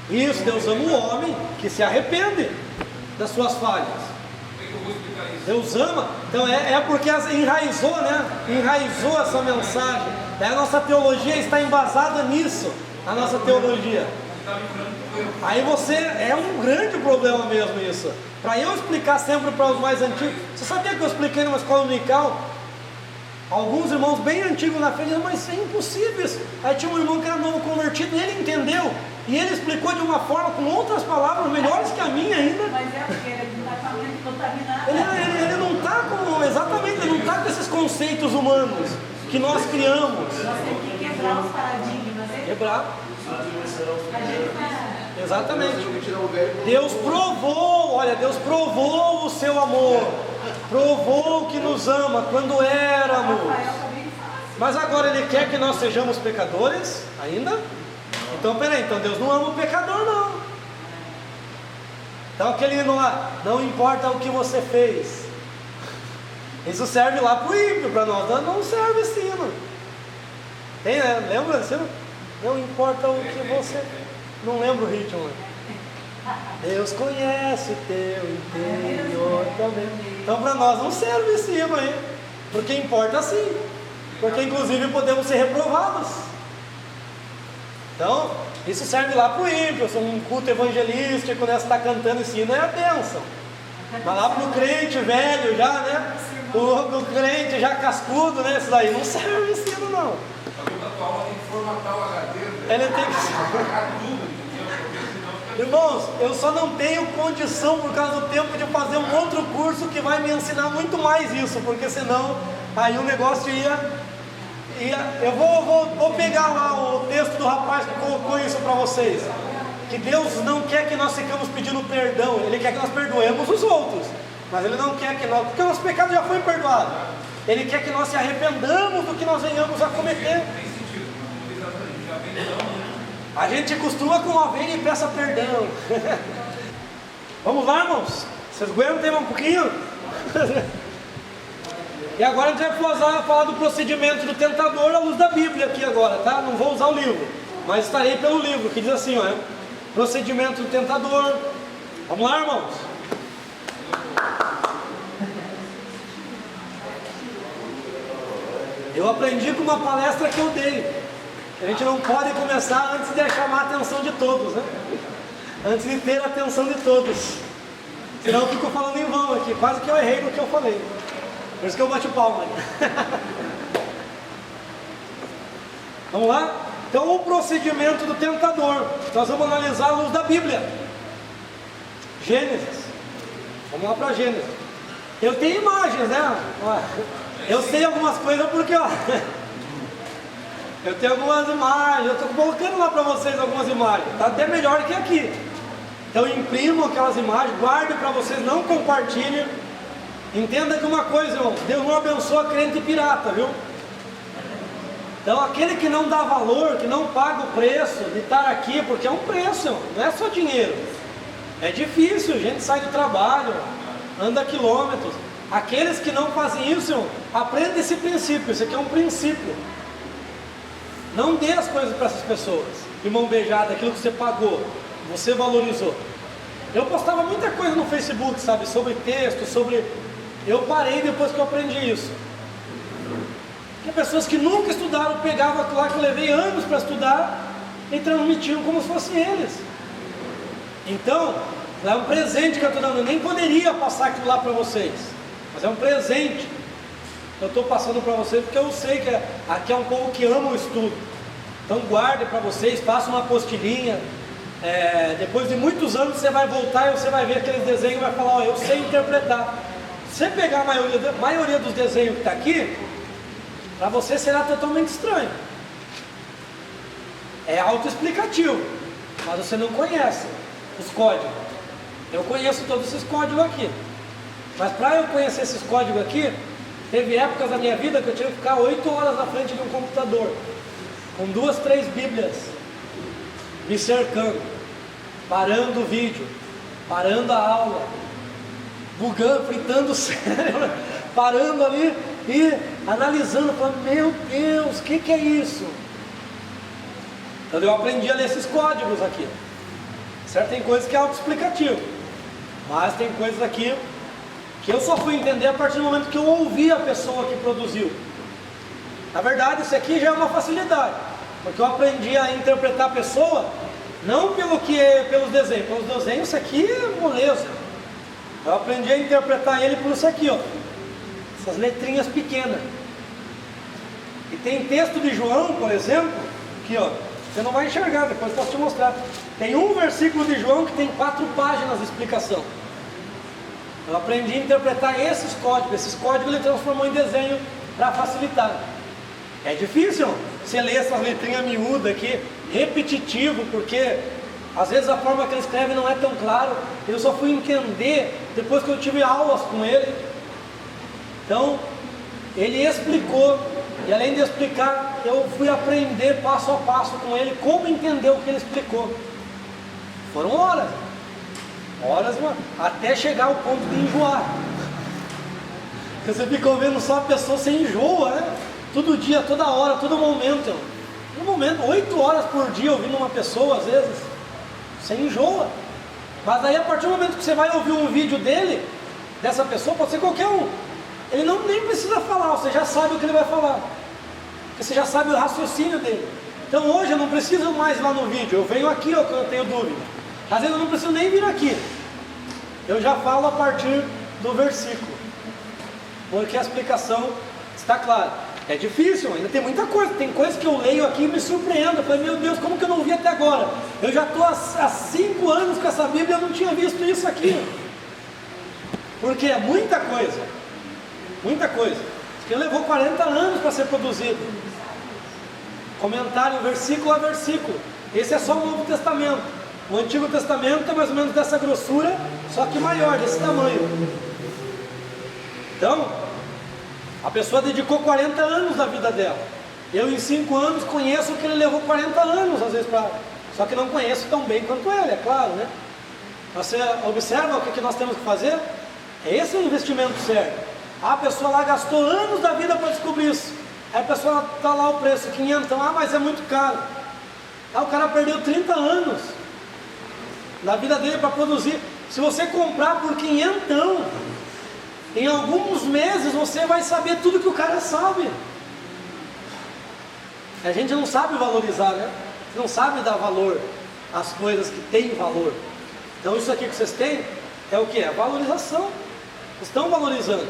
Isso, Deus ama o homem que se arrepende das suas falhas. Deus ama, então é porque enraizou, né? Enraizou essa mensagem. A nossa teologia está embasada nisso, a nossa teologia. Aí você, é um grande problema mesmo isso. Para eu explicar sempre para os mais antigos, você sabia que eu expliquei numa escola dominical? Alguns irmãos bem antigos na fé diziam, mas é impossível isso. Aí tinha um irmão que era novo convertido e ele entendeu. E ele explicou de uma forma, com outras palavras, melhores que a minha ainda. Mas é porque ele não está com a mente contaminada. Ele não está com, exatamente, ele não está com esses conceitos humanos que nós criamos. Nós temos que quebrar os paradigmas. Quebrar. A gente vai... Exatamente. Deus provou, olha, Deus provou o seu amor. Provou que nos ama quando éramos. Mas agora Ele quer que nós sejamos pecadores ainda? Então peraí, então Deus não ama o pecador não. Então aquele hino lá, não importa o que você fez. Isso serve lá para o ímpio, para nós não serve esse hino. Tem, né? Lembra desse hino? Não importa o que você... Não lembro o ritmo, né? Deus conhece o teu interior também. Então para nós não serve esse hino aí. Porque importa sim. Porque inclusive podemos ser reprovados. Então, isso serve lá para o ímpio. Um culto evangelístico, quando está cantando esse hino é a bênção. Mas lá para o crente velho já, né? O crente já cascudo, né? Isso daí não serve esse hino não. Ele tem que... Irmãos, eu só não tenho condição por causa do tempo de fazer um outro curso que vai me ensinar muito mais isso, porque senão aí o negócio ia eu vou pegar lá o texto do rapaz que colocou isso para vocês, que Deus não quer que nós ficamos pedindo perdão, Ele quer que nós perdoemos os outros, mas Ele não quer que nós, porque o nosso pecado já foi perdoado, Ele quer que nós se arrependamos do que nós venhamos a cometer. A gente costuma com uma vez e peça perdão. Vamos lá, irmãos? Vocês aguentam um pouquinho? E agora a gente vai falar do procedimento do tentador à luz da Bíblia aqui agora, tá? Não vou usar o livro, mas estarei pelo livro, que diz assim, ó, procedimento do tentador. Vamos lá, irmãos? Eu aprendi com uma palestra que eu dei. A gente não pode começar antes de chamar a atenção de todos, né? Antes de ter a atenção de todos. Senão eu fico falando em vão aqui. Quase que eu errei no que eu falei. Por isso que eu bati palma. Vamos lá? Então o procedimento do tentador. Nós vamos analisar a luz da Bíblia. Gênesis. Vamos lá para Gênesis. Eu tenho imagens, né? Eu sei algumas coisas porque, ó... Eu tenho algumas imagens, eu estou colocando lá para vocês algumas imagens, está até melhor que aqui. Então imprimam aquelas imagens, guardem para vocês, não compartilhem. Entenda que uma coisa, irmão, Deus não abençoa crente pirata, viu? Então aquele que não dá valor, que não paga o preço de estar aqui, porque é um preço, irmão, não é só dinheiro. É difícil, a gente sai do trabalho, anda quilômetros. Aqueles que não fazem isso, irmão, aprenda esse princípio. Isso aqui é um princípio. Não dê as coisas para essas pessoas de mão beijada, aquilo que você pagou, você valorizou. Eu postava muita coisa no Facebook, sabe, sobre texto, sobre... Eu parei depois que eu aprendi isso. Porque pessoas que nunca estudaram, pegavam aquilo lá que eu levei anos para estudar e transmitiam como se fossem eles. Então, é um presente que eu estou dando. Eu nem poderia passar aquilo lá para vocês, mas é um presente. Eu estou passando para vocês porque eu sei que aqui é um povo que ama o estudo. Então guarde para vocês, faça uma apostilhinha. Depois de muitos anos você vai voltar e você vai ver aqueles desenhos e vai falar, ó, eu sei interpretar. Se você pegar a maioria dos desenhos que está aqui, para você será totalmente estranho. É autoexplicativo, mas você não conhece os códigos. Eu conheço todos esses códigos aqui, mas para eu conhecer esses códigos aqui, teve épocas da minha vida que eu tinha que ficar 8 horas na frente de um computador, com 2, 3 bíblias, me cercando, parando o vídeo, parando a aula, bugando, fritando o cérebro, parando ali e analisando, falando, meu Deus, o que é isso? Então eu aprendi a ler esses códigos aqui. Certo? Tem coisas que é autoexplicativo, mas tem coisas aqui que eu só fui entender a partir do momento que eu ouvi a pessoa que produziu. Na verdade, isso aqui já é uma facilidade, porque eu aprendi a interpretar a pessoa, não pelos desenhos. Pelos desenhos, isso aqui é moleza. Eu aprendi a interpretar ele por isso aqui, ó, essas letrinhas pequenas. E tem texto de João, por exemplo, aqui, ó, você não vai enxergar, depois eu posso te mostrar. Tem um versículo de João que tem 4 páginas de explicação. Eu aprendi a interpretar esses códigos ele transformou em desenho para facilitar. É difícil você ler essas letrinhas miúdas aqui, repetitivo, porque às vezes a forma que ele escreve não é tão claro. Eu só fui entender depois que eu tive aulas com ele. Então, ele explicou, e além de explicar, eu fui aprender passo a passo com ele como entender o que ele explicou. Foram horas, até chegar ao ponto de enjoar. Você fica vendo só a pessoa, você enjoa, né? Todo dia, toda hora, todo momento. 8 horas por dia ouvindo uma pessoa, às vezes, você enjoa. Mas aí a partir do momento que você vai ouvir um vídeo dele, dessa pessoa, pode ser qualquer um, ele nem precisa falar, você já sabe o que ele vai falar, porque você já sabe o raciocínio dele. Então hoje eu não preciso mais ir lá no vídeo, eu venho aqui ó, quando eu tenho dúvida. Às vezes eu não preciso nem vir aqui, eu já falo a partir do versículo, porque a explicação está clara. É difícil, ainda tem muita coisa, tem coisas que eu leio aqui e me surpreendo. Eu falei, meu Deus, como que eu não vi até agora? Eu já estou há 5 anos com essa Bíblia e eu não tinha visto isso aqui. Porque é muita coisa, muita coisa. Isso aqui levou 40 anos para ser produzido. Comentário versículo a versículo. Esse é só o Novo Testamento. O Antigo Testamento é mais ou menos dessa grossura, só que maior, desse tamanho. Então, a pessoa dedicou 40 anos da vida dela. Eu em 5 anos conheço o que ele levou 40 anos, às vezes, só que não conheço tão bem quanto ele, é claro, né? Você observa o que nós temos que fazer? É esse o investimento certo. A pessoa lá gastou anos da vida para descobrir isso. Aí a pessoa está lá o preço, 500, mas é muito caro. Aí o cara perdeu 30 anos da vida dele para produzir. Se você comprar por 500, em alguns meses você vai saber tudo que o cara sabe. A gente não sabe valorizar, né? Não sabe dar valor às coisas que têm valor. Então isso aqui que vocês têm é o que? É valorização. Estão valorizando,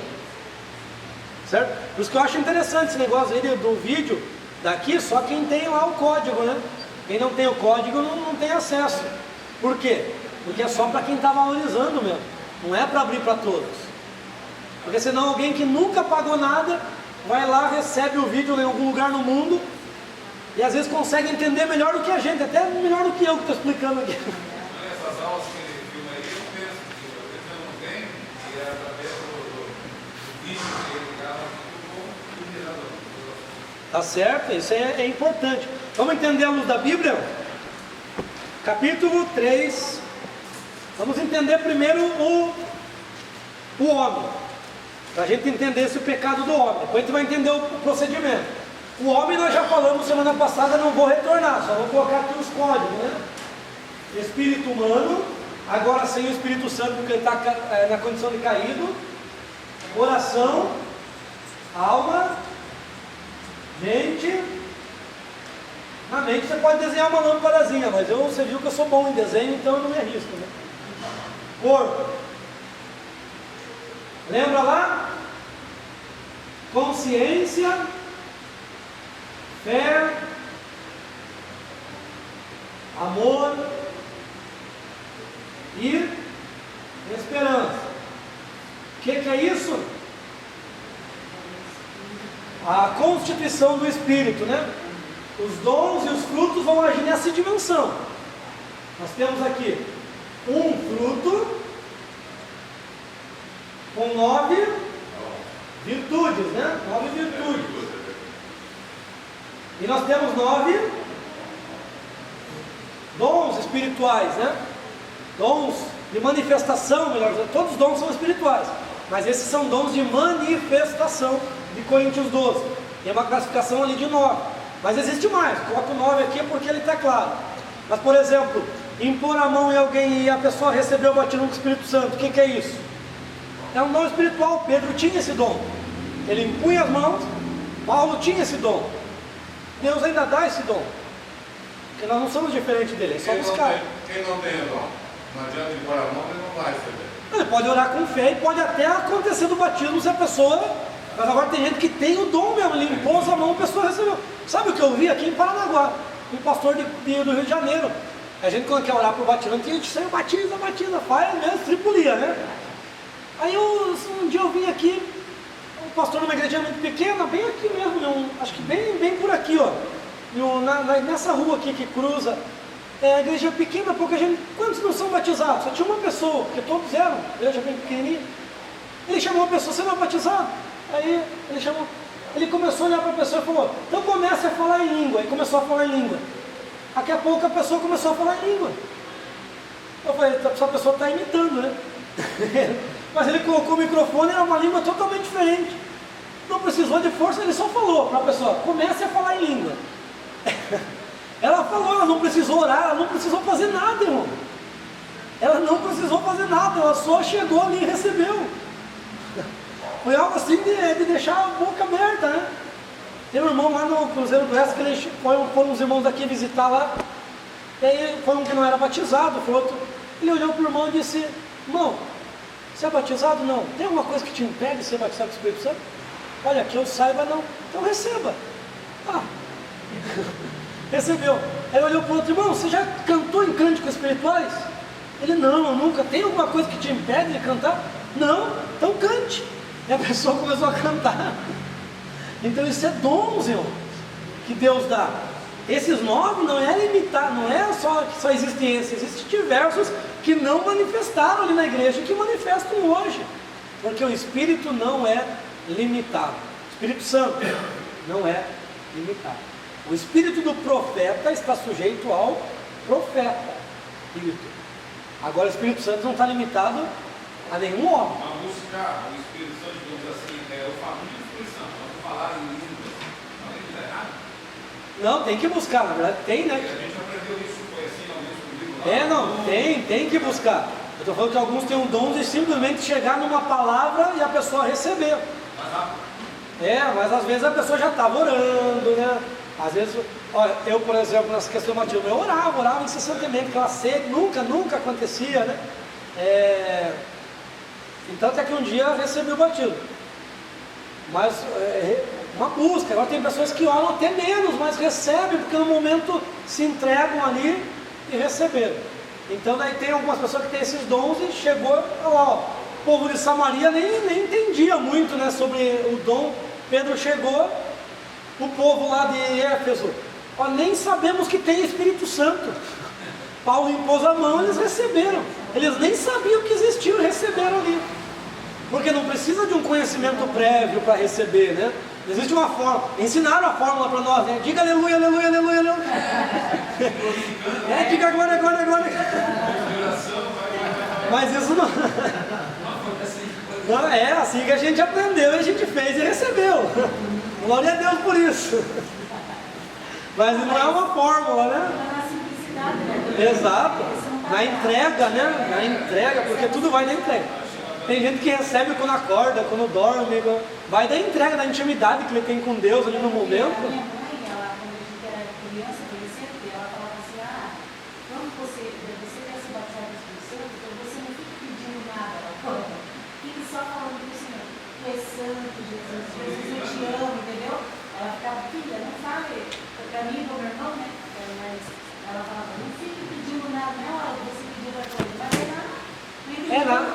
certo? Por isso que eu acho interessante esse negócio aí do vídeo daqui, só quem tem lá o código, né? Quem não tem o código não tem acesso. Por quê? Porque é só para quem está valorizando mesmo, não é para abrir para todos. Porque senão alguém que nunca pagou nada, vai lá, recebe o vídeo em algum lugar no mundo, e às vezes consegue entender melhor do que a gente, até melhor do que eu que estou explicando aqui. Essas aulas que ele filma aí, eu penso que talvez eu não tenho, e é através do vídeo que ele grava, Tá certo? Isso é importante. Vamos entender a luz da Bíblia? Capítulo 3. Vamos entender primeiro o homem. Para a gente entender esse pecado do homem. Depois a gente vai entender o procedimento. O homem nós já falamos semana passada, não vou retornar, só vou colocar aqui os códigos, né? Espírito humano, agora sem o Espírito Santo, porque ele está na condição de caído. Coração, alma, mente. Na mente você pode desenhar uma lâmpadazinha, mas você viu que eu sou bom em desenho, então eu não me arrisco, né? Corpo. Lembra lá? Consciência, fé, amor e esperança. O que é isso? A constituição do Espírito, né? Os dons e os frutos vão agir nessa dimensão. Nós temos aqui um fruto com 9 virtudes, né? 9 virtudes. E nós temos 9 dons espirituais, né? Dons de manifestação, melhor dizendo. Todos os dons são espirituais, mas esses são dons de manifestação, de Coríntios 12. Tem uma classificação ali de 9, mas existe mais. Coloco 9 aqui porque ele está claro. Mas, por exemplo, impor a mão em alguém e a pessoa recebeu o batismo com o Espírito Santo, o que é isso? É um dom espiritual. Pedro tinha esse dom, ele impunha as mãos. Paulo tinha esse dom. Deus ainda dá esse dom, porque nós não somos diferentes dele, é só buscar. Quem não tem dom, não adianta impor a mão, ele não vai receber. Ele pode orar com fé e pode até acontecer do batismo se a pessoa... Mas agora tem gente que tem o dom mesmo, ele impôs a mão, a pessoa recebeu. Sabe o que eu vi aqui em Paranaguá? Um pastor do Rio de Janeiro. A gente, quando quer orar para o batismo, a gente diz, batiza, faz mesmo, tripulia, né? Aí um dia eu vim aqui, um pastor numa igreja muito pequena, bem aqui mesmo, acho que bem por aqui, ó. Nessa rua aqui que cruza, a igreja pequena, pouca gente. Quantos não são batizados? Só tinha uma pessoa, porque todos eram, igreja bem pequenininha. Ele chamou a pessoa, você não é batizado? Aí ele começou a olhar para a pessoa e falou, então comece a falar em língua. E começou a falar em língua. Daqui a pouco a pessoa começou a falar em língua. Eu falei, essa pessoa está imitando, né? Mas ele colocou o microfone, era uma língua totalmente diferente. Não precisou de força, ele só falou para a pessoa, comece a falar em língua. Ela falou, ela não precisou orar, ela não precisou fazer nada, irmão. Ela não precisou fazer nada, ela só chegou ali e recebeu. Foi algo assim de deixar a boca aberta, né? Tem um irmão lá no Cruzeiro do Oeste, que foram uns irmãos daqui visitar lá. E aí foi um que não era batizado, foi outro. Ele olhou para o irmão e disse, irmão, você é batizado? Não. Tem alguma coisa que te impede de ser batizado com o Espírito Santo? Olha, que eu saiba não. Então receba. Recebeu. Aí ele olhou para o outro, irmão, você já cantou em cânticos espirituais? Ele, não, nunca. Tem alguma coisa que te impede de cantar? Não, então cante. E a pessoa começou a cantar. Então isso é dons, irmão, que Deus dá. Esses 9 não é limitado, não é só que só existem esses, existem diversos que não manifestaram ali na igreja e que manifestam hoje. Porque o Espírito não é limitado. O Espírito Santo não é limitado. O Espírito do profeta está sujeito ao profeta. Agora o Espírito Santo não está limitado a nenhum homem. Mas buscar o Espírito Santo, digamos assim, eu falo de Espírito Santo, vamos falar em línguas, não é errado? Não, tem que buscar, na verdade tem, né? A gente aprendeu isso, foi assim, não, não, tem que buscar. Eu estou falando que alguns têm um dom de simplesmente chegar numa palavra e a pessoa receber. Mais rápido. Mas às vezes a pessoa já estava orando, né? Às vezes, olha, eu, por exemplo, nessa questão do batismo, eu orava incessantemente, aquela sede, nunca acontecia, né? Então até que um dia eu recebi o batismo. Mas uma busca. Agora tem pessoas que oram até menos, mas recebem, porque no momento se entregam ali e receberam. Então daí tem algumas pessoas que têm esses dons e chegou lá, o povo de Samaria nem entendia muito, né, sobre o dom. Pedro chegou, o povo lá de Éfeso, nem sabemos que tem Espírito Santo. Paulo impôs a mão, eles receberam. Eles nem sabiam que existia e receberam ali. Porque não precisa de um conhecimento prévio para receber, né? Existe uma fórmula. Ensinaram a fórmula para nós, né? Diga aleluia, aleluia, aleluia, aleluia. Diga glória, glória, glória. Mas isso não... Não, é assim que a gente aprendeu e a gente fez e recebeu. Glória a Deus por isso. Mas não é uma fórmula, né? Na simplicidade, né? Exato. Na entrega, né? Na entrega, porque tudo vai na entrega. Tem gente que recebe quando acorda, quando dorme, vai da entrega, da intimidade que ele tem com Deus ali no momento. A minha mãe, ela, quando a gente era criança, adolescente, ela falava assim, quando você quer se batizar do Espírito Santo, então você não fica pedindo nada, fique só falando do Senhor. Tu és santo, Jesus, eu te amo, entendeu? Ela ficava, filha, não fale, para mim, para o meu irmão, né? Mas ela falava, não fique pedindo nada, não é hora de você pedir outra coisa, mas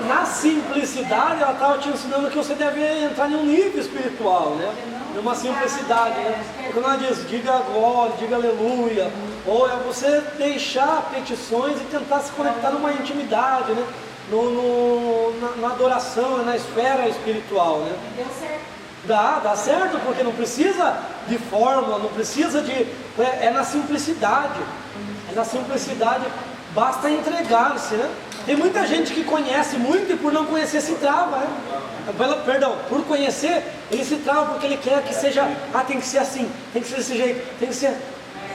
na simplicidade, ela estava te ensinando que você deve entrar em um nível espiritual, né? Numa simplicidade, né? Quando ela diz, diga glória, diga aleluia, ou é você deixar petições e tentar se conectar numa intimidade, né? Na adoração, na esfera espiritual, né? deu certo. Dá certo, porque não precisa de fórmula, não precisa de... É na simplicidade, basta entregar-se, né? Tem muita gente que conhece muito e por não conhecer se trava, né? Perdão, por conhecer, ele se trava porque ele quer que seja, tem que ser assim, tem que ser desse jeito, tem que ser...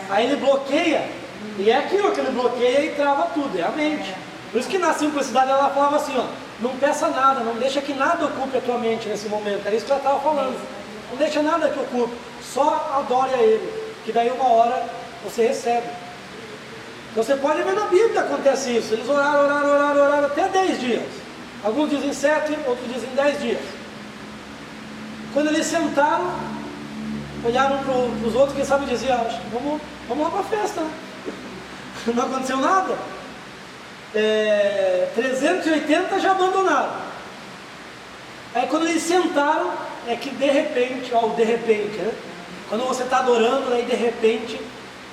Aí ele bloqueia, e é aquilo que ele bloqueia e trava tudo, é a mente. Por isso que na simplicidade ela falava assim, não peça nada, não deixa que nada ocupe a tua mente nesse momento, era isso que ela estava falando. Não deixa nada que ocupe, só adore a Ele, que daí uma hora você recebe. Então você pode ver na Bíblia acontece isso, eles oraram até 10 dias. Alguns dizem 7, outros dizem 10 dias. Quando eles sentaram, olharam para os outros, quem sabe diziam, vamos lá para a festa, né? Não aconteceu nada. 380 já abandonaram. Aí quando eles sentaram, é que de repente, né? Quando você está adorando, aí de repente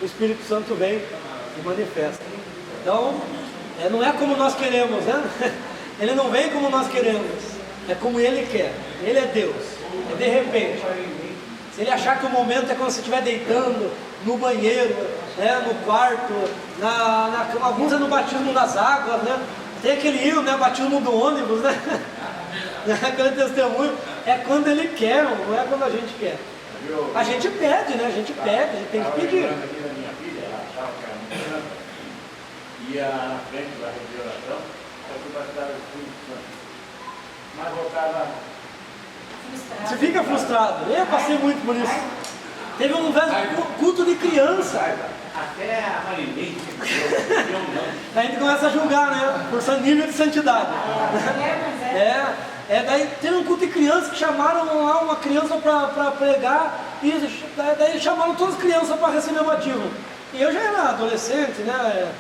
o Espírito Santo vem e manifesta. Então, não é como nós queremos, né? Ele não vem como nós queremos, é como Ele quer. Ele é Deus, é de repente. Se Ele achar que o momento é quando você estiver deitando no banheiro, né, no quarto, alguns é no batismo das águas, né? Tem aquele hino, né, batismo do ônibus, né? Aquele testemunho, é quando Ele quer, não é quando a gente quer. A gente pede, né? A gente tem que pedir. Ia na frente da rede de oração, eu fui batizado do Espírito Santo. Mas voltava. Você fica frustrado. Eu passei muito por isso. Teve um culto de criança. Até a Marilene, a gente começa a julgar, né? Por seu nível de santidade. Daí teve um culto de criança que chamaram lá uma criança para pregar. E daí chamaram todas as crianças para receber o batismo. E eu já era adolescente, né?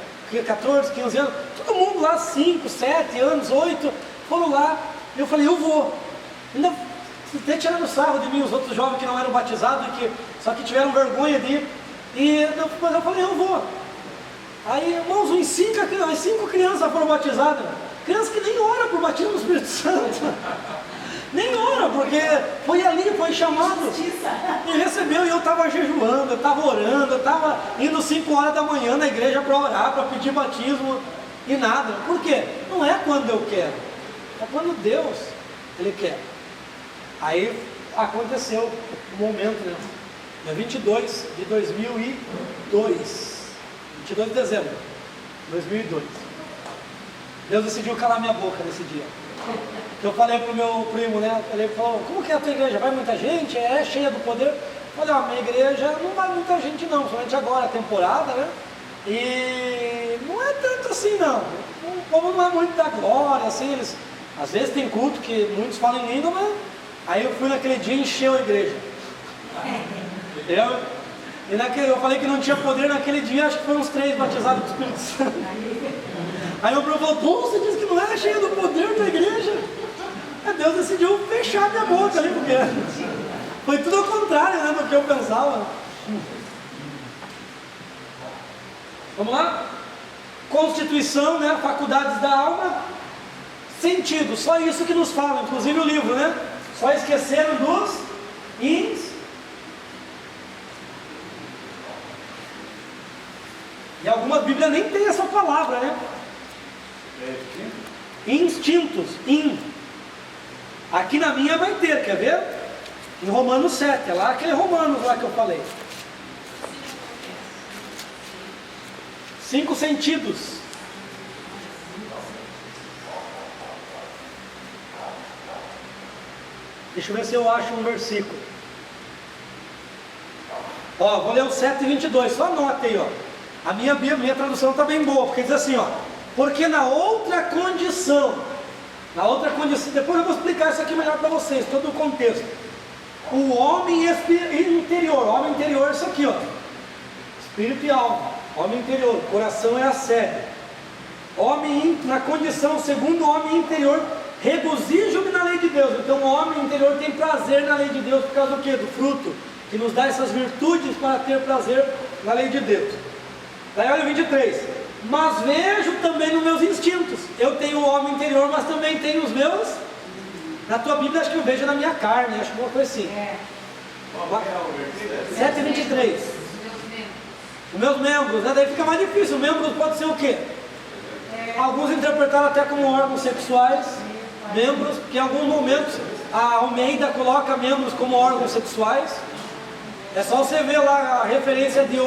14, 15 anos, todo mundo lá, 5, 7 anos, 8, foram lá, e eu falei, eu vou. Ainda até tiraram sarro de mim, os outros jovens que não eram batizados, só que tiveram vergonha de ir, mas eu falei, eu vou. Aí, irmãos, uns 5 crianças foram batizadas, crianças que nem oram por batismo no Espírito Santo, nem ora, porque foi ali, foi chamado, e recebeu, e eu estava jejuando, eu estava orando, eu estava indo 5 horas da manhã na igreja para orar, para pedir batismo, e nada. Por quê? Não é quando eu quero, é quando Deus, Ele quer. Aí aconteceu o momento, né? Dia 22 de 2002, 22 de dezembro de 2002, Deus decidiu calar minha boca nesse dia. Eu falei pro meu primo, né? Ele falou, como que é a tua igreja? Vai muita gente? É cheia do poder? Eu falei, minha igreja não vai muita gente não, somente agora, a temporada, né? E não é tanto assim não. O povo não é muito da glória, assim, às vezes tem culto que muitos falam em língua, mas aí eu fui naquele dia e encheu a igreja. Eu falei que não tinha poder naquele dia, acho que foram uns 3 batizados do Espírito Santo. Aí o primo falou, você disse que não era cheio do poder da igreja? Deus decidiu fechar minha boca ali, porque foi tudo ao contrário, né, do que eu pensava. Vamos lá? Constituição, né, faculdades da alma, sentido, só isso que nos fala, inclusive o livro, né? Só esqueceram dos ins. E algumas Bíblias nem tem essa palavra, né? Instintos, Aqui na minha vai ter, quer ver? Em Romanos 7, é lá aquele Romanos lá que eu falei. 5 sentidos. Deixa eu ver se eu acho um versículo. Ó, vou ler o 7:22, só anota aí, ó. A minha Bíblia, minha tradução está bem boa, porque diz assim, ó. Porque na outra condição, depois eu vou explicar isso aqui melhor para vocês, todo o contexto. O homem interior, homem interior é isso aqui, ó. Espírito e alma, homem interior, coração é a sede. Homem na condição, segundo o homem interior, regozijo-me na lei de Deus. Então o homem interior tem prazer na lei de Deus por causa do quê? Do fruto, que nos dá essas virtudes para ter prazer na lei de Deus. Daí olha o 23. Mas vejo também nos meus instintos. Eu tenho o homem interior, mas também tenho os meus. Na tua Bíblia acho que eu vejo na minha carne, acho que uma coisa assim. 7:23. Os meus membros, né? Daí fica mais difícil. Membros pode ser o quê? Alguns interpretaram até como órgãos sexuais. Membros, que em alguns momentos a Almeida coloca membros como órgãos sexuais. É só você ver lá a referência de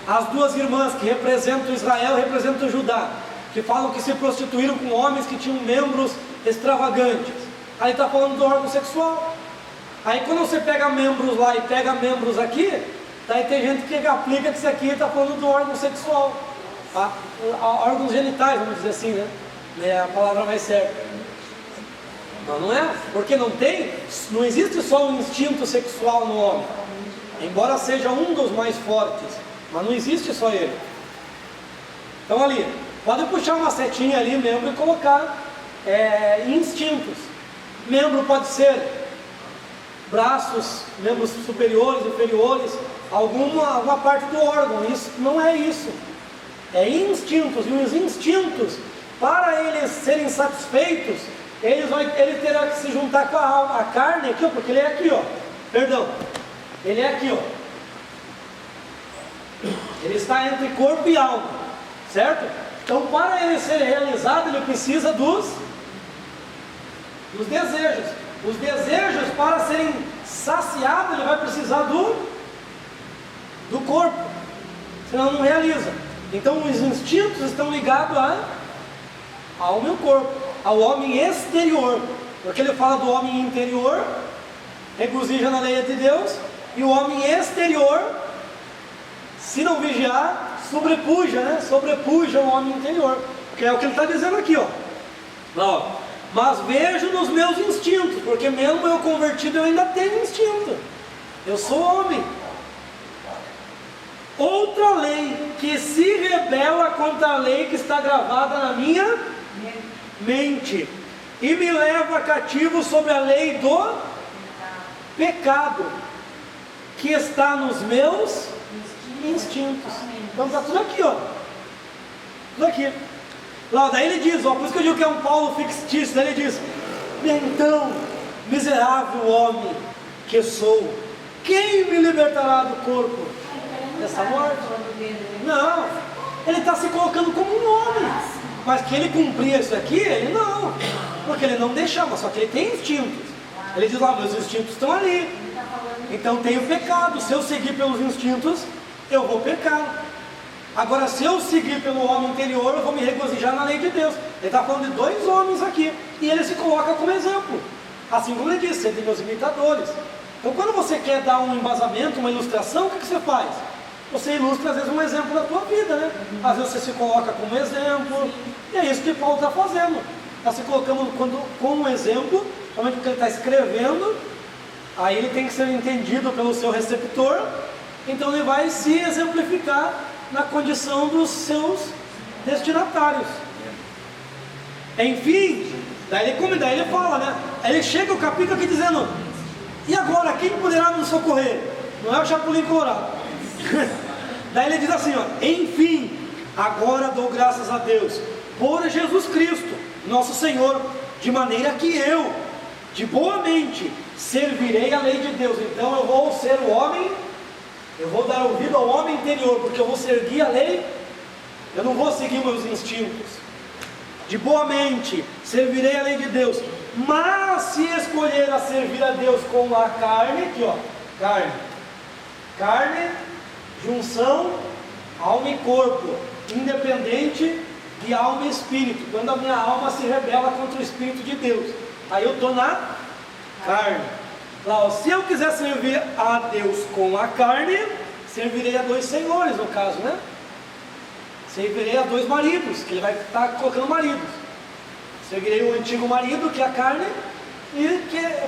as duas irmãs que representam Israel e representam Judá, que falam que se prostituíram com homens que tinham membros extravagantes. Aí está falando do órgão sexual. Aí quando você pega membros lá e pega membros aqui, daí tem gente que aplica que isso aqui está falando do órgão sexual, tá? Órgãos genitais, vamos dizer assim, né? É a palavra mais certa. Não é? Porque não existe só um instinto sexual no homem, embora seja um dos mais fortes, mas não existe só ele. Então ali, pode puxar uma setinha ali, membro, e colocar instintos. Membro pode ser braços, membros superiores, inferiores, alguma parte do órgão. Isso não é isso. É instintos, e os instintos, para eles serem satisfeitos, ele terá que se juntar com a carne aqui, ó, porque ele é aqui, ó. Perdão. Ele é aqui, ó. Ele está entre corpo e alma, certo? Então, para ele ser realizado, ele precisa dos desejos. Os desejos, para serem saciados, ele vai precisar do corpo, senão não realiza. Então, os instintos estão ligados ao meu corpo, ao homem exterior, porque ele fala do homem interior, regozija na lei de Deus, e o homem exterior, se não vigiar, sobrepuja, né? Sobrepuja o homem interior, que é o que ele está dizendo aqui, ó. Não, mas vejo nos meus instintos, porque mesmo eu convertido, eu ainda tenho instinto, eu sou homem. Outra lei que se rebela contra a lei que está gravada na minha mente, e me leva cativo sobre a lei do pecado, que está nos meus instintos. Então está tudo aqui, ó. Tudo aqui. Lá, daí ele diz, ó, por isso que eu digo que é um Paulo fictício. Daí ele diz: então, miserável homem que sou, quem me libertará do corpo dessa morte? Não, ele está se colocando como um homem. Mas que ele cumpria isso aqui, ele não, porque ele não deixava, só que ele tem instintos. Ele diz lá, meus instintos estão ali, então tem o pecado. Se eu seguir pelos instintos, eu vou pecar. Agora, se eu seguir pelo homem interior, eu vou me regozijar na lei de Deus. Ele está falando de dois homens aqui, e ele se coloca como exemplo, assim como ele disse, sede meus imitadores. Então, quando você quer dar um embasamento, uma ilustração, o que você faz? Você ilustra às vezes um exemplo da tua vida, né? Às vezes você se coloca como exemplo, e é isso que Paulo está fazendo. Está se colocando como um exemplo, somente porque ele está escrevendo, aí ele tem que ser entendido pelo seu receptor, então ele vai se exemplificar na condição dos seus destinatários. Enfim, daí ele fala, né? Aí ele chega o capítulo aqui dizendo: e agora, quem poderá nos socorrer? Não é o Chapolin Colorado. Daí ele diz assim, ó: enfim, agora dou graças a Deus por Jesus Cristo, nosso Senhor, de maneira que eu, de boa mente, servirei a lei de Deus. Então eu vou ser o homem, eu vou dar ouvido ao homem interior, porque eu vou seguir a lei, eu não vou seguir meus instintos. De boa mente, servirei a lei de Deus, Mas se escolher a servir a Deus com a carne, aqui ó, carne, junção, alma e corpo, independente de alma e espírito. Quando a minha alma se rebela contra o Espírito de Deus, aí eu estou na carne. Lá, ó, se eu quiser servir a Deus com a carne, servirei a dois senhores, no caso, né? Servirei a dois maridos, que ele vai estar colocando maridos. Servirei o antigo marido, que é a carne, e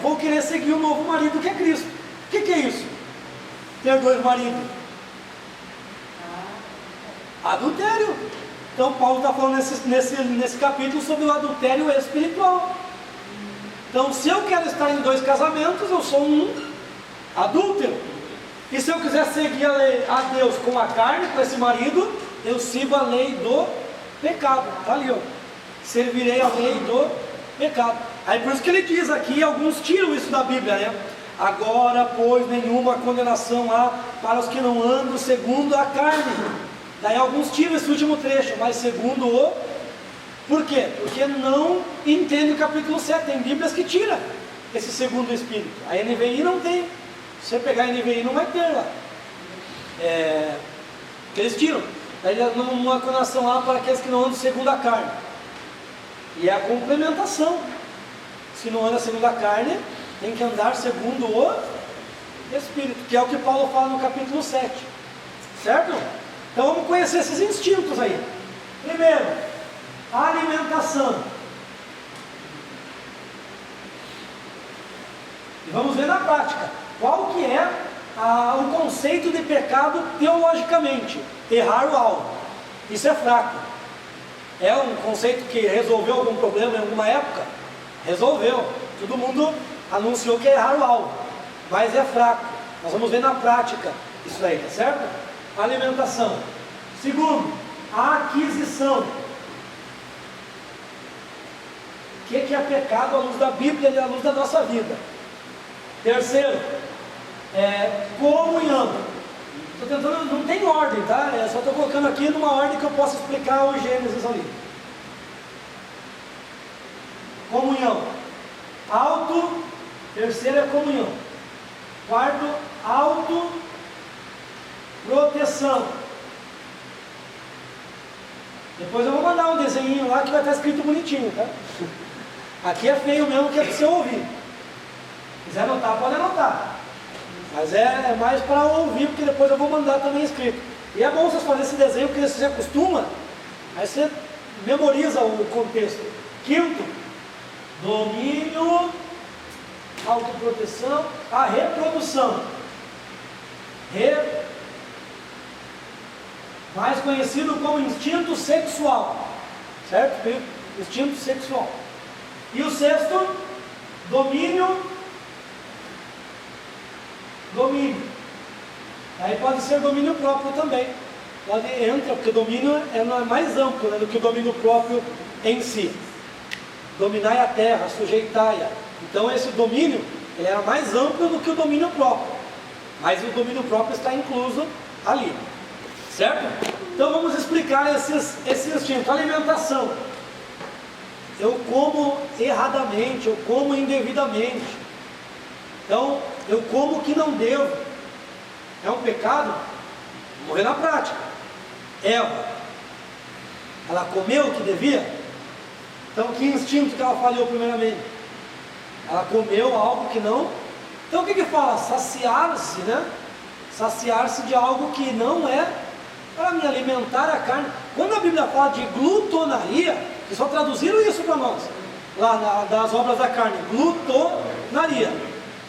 vou querer seguir o novo marido, que é Cristo. O que é isso? Ter dois maridos? Adultério. Então Paulo está falando nesse capítulo sobre o adultério espiritual. Então, se eu quero estar em dois casamentos, eu sou um adúltero. E se eu quiser seguir a Deus com a carne, com esse marido, eu sigo a lei do pecado. Está ali, ó. Servirei a lei do pecado. Aí por isso que ele diz aqui, alguns tiram isso da Bíblia, né? Agora, pois, nenhuma condenação há para os que não andam segundo a carne. Daí alguns tiram esse último trecho, mas segundo o... Por quê? Porque não entende o capítulo 7. Tem Bíblias que tiram esse segundo Espírito. A NVI não tem. Se você pegar a NVI, não vai ter lá. Eles tiram. Daí uma condenação há para aqueles que não andam segundo a carne. E é a complementação. Se não anda segundo a carne, tem que andar segundo o Espírito, que é o que Paulo fala no capítulo 7. Certo? Então vamos conhecer esses instintos aí. Primeiro, a alimentação. E vamos ver na prática qual que é o conceito de pecado teologicamente. Errar o alvo. Isso é fraco. É um conceito que resolveu algum problema em alguma época? Resolveu. Todo mundo anunciou que é errar o alvo. Mas é fraco. Nós vamos ver na prática isso aí, tá certo? Alimentação. Segundo, a aquisição. O que é pecado à luz da Bíblia e à luz da nossa vida? Terceiro, comunhão. Estou tentando, não tem ordem, tá? Só estou colocando aqui numa ordem que eu possa explicar o Gênesis ali. Comunhão. Terceiro é comunhão. Quarto, proteção. Depois eu vou mandar um desenho lá que vai estar escrito bonitinho, tá? Aqui é feio mesmo, que é para você ouvir. Se quiser anotar, pode anotar. Mas é mais para ouvir, porque depois eu vou mandar também escrito. E é bom vocês fazerem esse desenho, porque você se acostuma, aí você memoriza o contexto. Quinto, domínio, autoproteção, a reprodução. Mais conhecido como instinto sexual. Certo? Instinto sexual. E o sexto, domínio. Aí pode ser domínio próprio também. Entra, porque domínio é mais amplo, né, do que o domínio próprio em si. Dominai a terra, sujeitai-a. Então esse domínio, ele era mais amplo do que o domínio próprio. Mas o domínio próprio está incluso ali. Certo? Então vamos explicar esse instinto. Alimentação. Eu como erradamente, eu como indevidamente. Então, eu como o que não devo. É um pecado? Vou morrer na prática. Eva, ela comeu o que devia? Então, que instinto que ela falhou primeiramente? Ela comeu algo que não... Então, o que fala? Saciar-se, né? Saciar-se de algo que não é para me alimentar a carne. Quando a Bíblia fala de glutonaria, que só traduziram isso para nós, lá das obras da carne, glutonaria.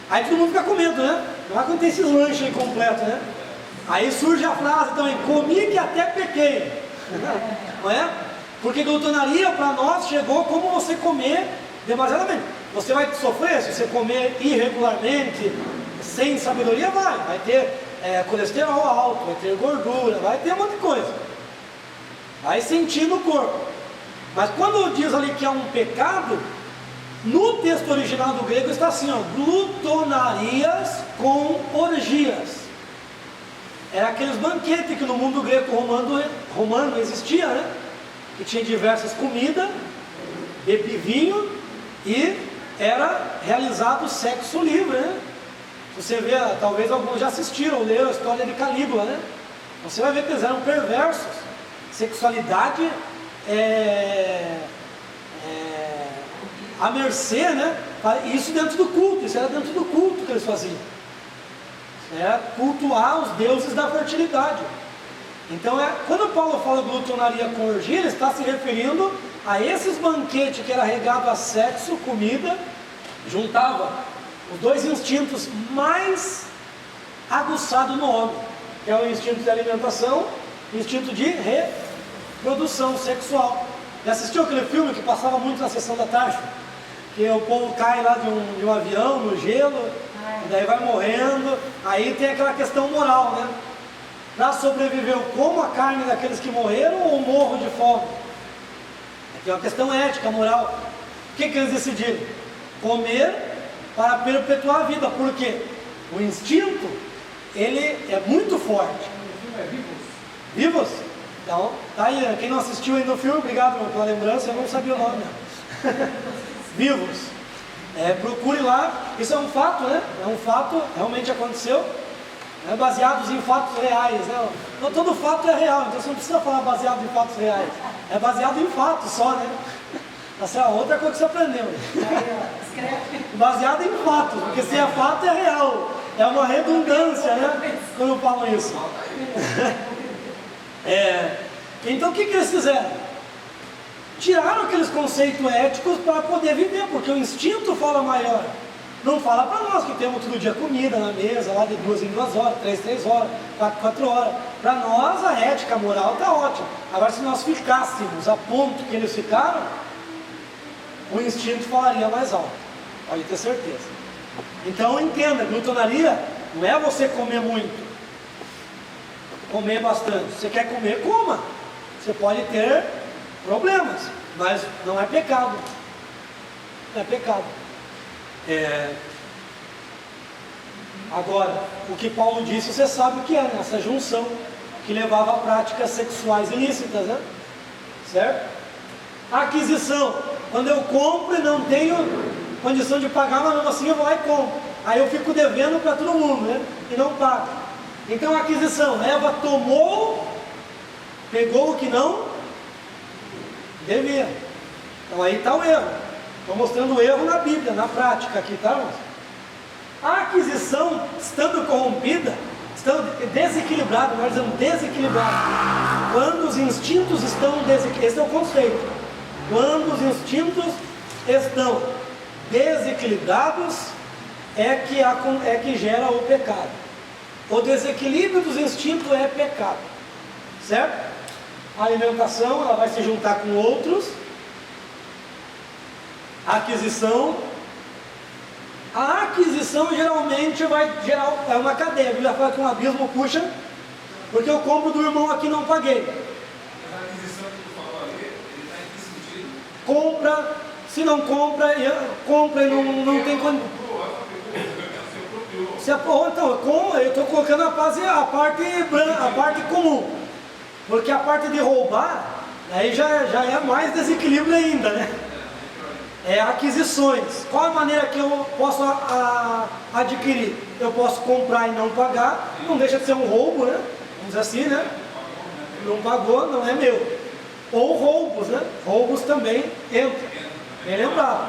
Aí todo mundo fica com medo, né? Não é quando tem esses lanches aí completos, né? Aí surge a frase também, comi que até pequei. Não é? Porque glutonaria para nós chegou como você comer demasiadamente. Você vai sofrer se você comer irregularmente, sem sabedoria, vai ter colesterol alto, vai ter gordura, vai ter um monte de coisa. Vai sentir no corpo. Mas quando diz ali que é um pecado, no texto original do grego está assim, ó, glutonarias com orgias. Era aqueles banquetes que no mundo greco-romano existia, né? Que tinha diversas comidas, bebe vinho e era realizado sexo livre, né? Você vê, talvez alguns já assistiram, leram a história de Calígula, né? Você vai ver que eles eram perversos. Sexualidade à mercê, né? Isso dentro do culto, isso era dentro do culto que eles faziam. Cultuar os deuses da fertilidade. Então, quando Paulo fala glutonaria com orgia, ele está se referindo a esses banquetes que era regado a sexo, comida, juntava os dois instintos mais aguçados no homem, que é o instinto de alimentação e o instinto de reprodução sexual. Já assistiu aquele filme que passava muito na sessão da tarde? Que o povo cai lá de um avião no gelo, e daí vai morrendo, aí tem aquela questão moral, né? Para sobreviver, eu como a carne daqueles que morreram ou morro de fome? Tem uma questão ética, moral. O que eles decidiram? Comer para perpetuar a vida. Por quê? O instinto, ele é muito forte. O filme é Vivos? Vivos? Então, tá aí, quem não assistiu ainda o filme, obrigado pela lembrança, eu não sabia o nome. Vivos. Procure lá, isso é um fato, né? É um fato, realmente aconteceu. Baseados em fatos reais, né? Não todo fato é real, então você não precisa falar baseado em fatos reais. É baseado em fatos só, né? Essa é a outra coisa que você aprendeu. Baseado em fatos, porque se é fato é real. É uma redundância, né? Quando eu falo isso. Então o que eles fizeram? Tiraram aqueles conceitos éticos para poder viver, porque o instinto fala maior. Não fala para nós que temos todo dia comida na mesa, lá de 2 em 2 horas, 3 em 3 horas, 4 em 4 horas. Para nós a ética, a moral está ótima. Agora se nós ficássemos a ponto que eles ficaram, o instinto falaria mais alto. Pode ter certeza. Então entenda, glutonaria não é você comer muito, comer bastante. Você quer comer, coma. Você pode ter problemas, mas não é pecado. Não é pecado. Agora, o que Paulo disse, você sabe o que é, né? Essa junção que levava a práticas sexuais ilícitas, né? Certo? Aquisição, quando eu compro e não tenho condição de pagar, mas mesmo assim eu vou lá e compro. Aí eu fico devendo para todo mundo, né? E não pago. Então, aquisição, Eva tomou, pegou o que não devia. Então aí está o erro. Estou mostrando o erro na Bíblia, na prática aqui, tá, irmãos? A aquisição, estando corrompida, estando desequilibrada, nós dizemos desequilibrada. Quando os instintos estão desequilibrados, esse é o conceito. Quando os instintos estão desequilibrados, é que gera o pecado. O desequilíbrio dos instintos é pecado, certo? A alimentação, ela vai se juntar com outros. A aquisição geralmente vai gerar uma cadeia. A Bíblia fala que um abismo puxa, porque eu compro do irmão aqui e não paguei. Mas a aquisição que tu falou ali, ele está em que sentido? Compra, se não compra e não tem condição. Então, eu estou colocando a parte comum, porque a parte de roubar, aí já é mais desequilíbrio ainda, né? Aquisições. Qual a maneira que eu posso adquirir? Eu posso comprar e não pagar, não deixa de ser um roubo, né? Vamos dizer assim, né? Não pagou, não é meu. Ou roubos, né? Roubos também entram. Bem lembrado.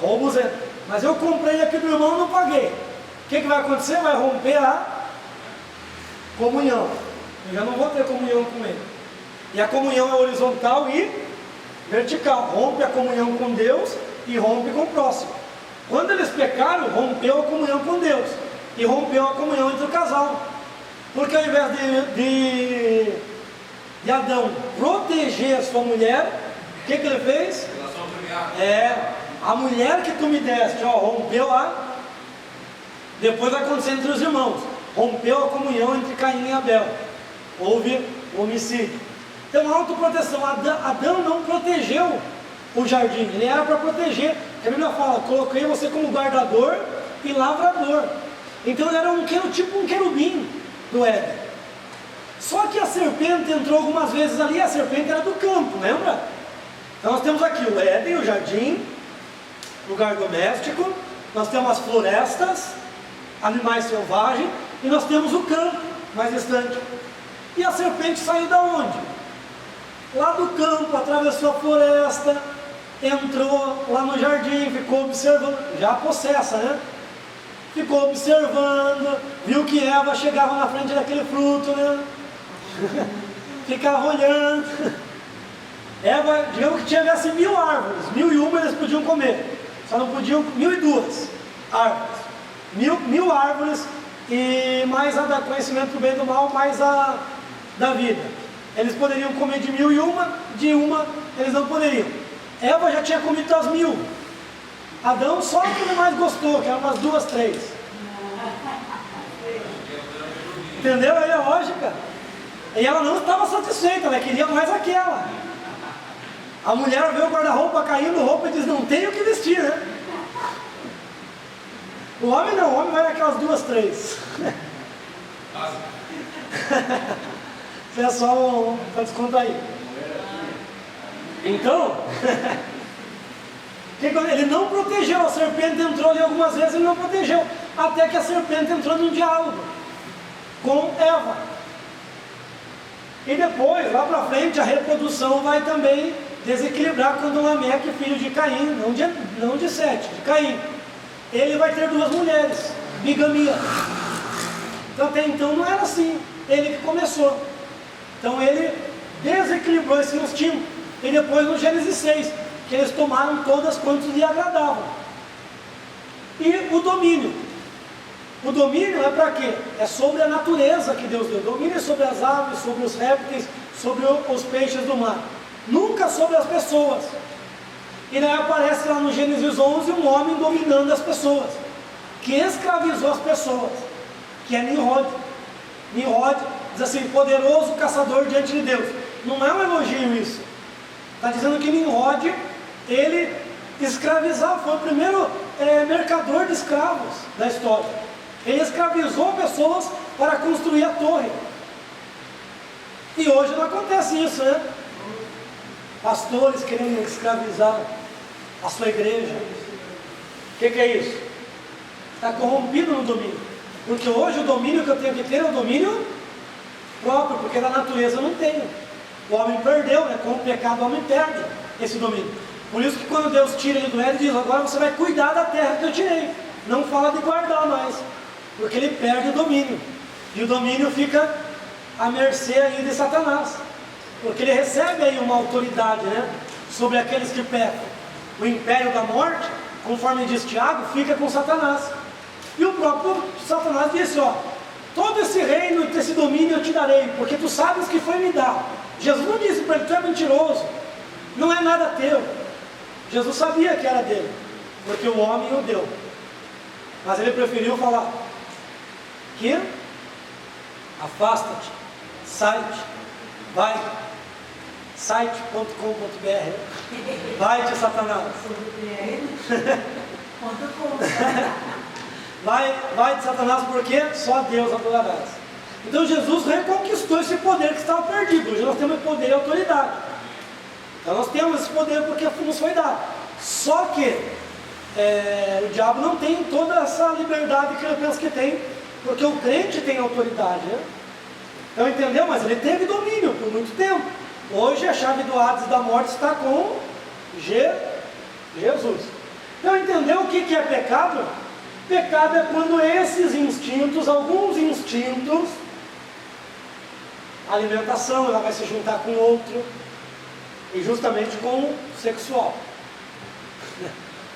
Roubos entram. Mas eu comprei aqui do irmão e não paguei. O que vai acontecer? Vai romper a comunhão. Eu já não vou ter comunhão com ele. E a comunhão é horizontal e vertical. Rompe a comunhão com Deus e rompe com o próximo. Quando eles pecaram, rompeu a comunhão com Deus e rompeu a comunhão entre o casal. Porque ao invés de Adão proteger a sua mulher, o que ele fez? Relação premiada. A mulher que tu me deste, rompeu depois vai acontecer entre os irmãos. Rompeu a comunhão entre Caim e Abel. Houve homicídio. Então, autoproteção. Adão não protegeu o jardim. Ele era para proteger. A Bíblia fala, coloquei você como guardador e lavrador. Então, ele era tipo um querubim do Éden. Só que a serpente entrou algumas vezes ali. A serpente era do campo, lembra? Então, nós temos aqui o Éden, o jardim. lugar doméstico, nós temos as florestas, animais selvagens, e nós temos o campo mais distante. E a serpente saiu da onde? Lá do campo, atravessou a floresta, entrou lá no jardim, ficou observando, já possessa, né? Ficou observando, viu que Eva chegava na frente daquele fruto, né? Ficava olhando. Eva, digamos que tivesse 1000 árvores, 1001 eles podiam comer, só não podiam 1002 árvores. 1000 árvores e mais a da conhecimento do bem e do mal, mais a da vida. Eles poderiam comer de 1001, de uma eles não poderiam. Eva já tinha comido das 1000. Adão só que ele mais gostou, que eram umas 2, 3. Entendeu aí a lógica? E ela não estava satisfeita, ela queria mais aquela. A mulher vê o guarda-roupa caindo roupa e diz, não tem o que vestir, né? O homem não, o homem vai naquelas 2, 3. Isso é só para descontrair. Então, ele não protegeu, a serpente entrou ali algumas vezes, ele não protegeu, até que a serpente entrou num diálogo com Eva. E depois, lá para frente, a reprodução vai também desequilibrar quando Lameque, filho de Caim, não de Sete, de Caim, ele vai ter 2 mulheres, bigamia. Então até então não era assim, ele que começou. Então ele desequilibrou esse instinto. E depois no Gênesis 6, que eles tomaram todas quantas lhe agradavam. E o domínio. O domínio é para quê? É sobre a natureza que Deus deu. O domínio é sobre as aves, sobre os répteis, sobre os peixes do mar. Nunca sobre as pessoas. E daí aparece lá no Gênesis 11 um homem dominando as pessoas, que escravizou as pessoas, que é Nimrod. Nimrod diz assim, poderoso caçador diante de Deus. Não é um elogio isso. Está dizendo que Nimrod, ele escravizava, foi o primeiro mercador de escravos da história. Ele escravizou pessoas para construir a torre. E hoje não acontece isso, né? Pastores querendo escravizar a sua igreja. O que é isso? Está corrompido no domínio. Porque hoje o domínio que eu tenho que ter é o domínio próprio, porque da natureza eu não tenho. O homem perdeu, né? Com o pecado o homem perde esse domínio. Por isso que quando Deus tira ele do Éden, ele diz, agora você vai cuidar da terra que eu tirei. Não fala de guardar mais, porque ele perde o domínio. E o domínio fica à mercê aí de Satanás. Porque ele recebe aí uma autoridade, né? Sobre aqueles que pecam. O império da morte, conforme diz Tiago, fica com Satanás. E o próprio Satanás disse, ó, todo esse reino e esse domínio eu te darei, porque tu sabes que foi me dar. Jesus não disse para ele, tu é mentiroso, não é nada teu. Jesus sabia que era dele, porque o homem o deu. Mas ele preferiu falar, que afasta-te, sai-te, vai, site.com.br, vai-te Satanás. Vai-te Satanás, porque só Deus adorarás. Então Jesus reconquistou esse poder que estava perdido. Hoje nós temos poder e autoridade. Então nós temos esse poder porque nos foi dado. Só que o diabo não tem toda essa liberdade que ele pensa que tem, porque o crente tem autoridade, né? Então entendeu? Mas ele teve domínio por muito tempo. Hoje a chave do Hades da morte está com Jesus. Então entendeu o que é pecado? Pecado é quando esses instintos, alguns instintos, a alimentação, ela vai se juntar com outro, e justamente com o sexual.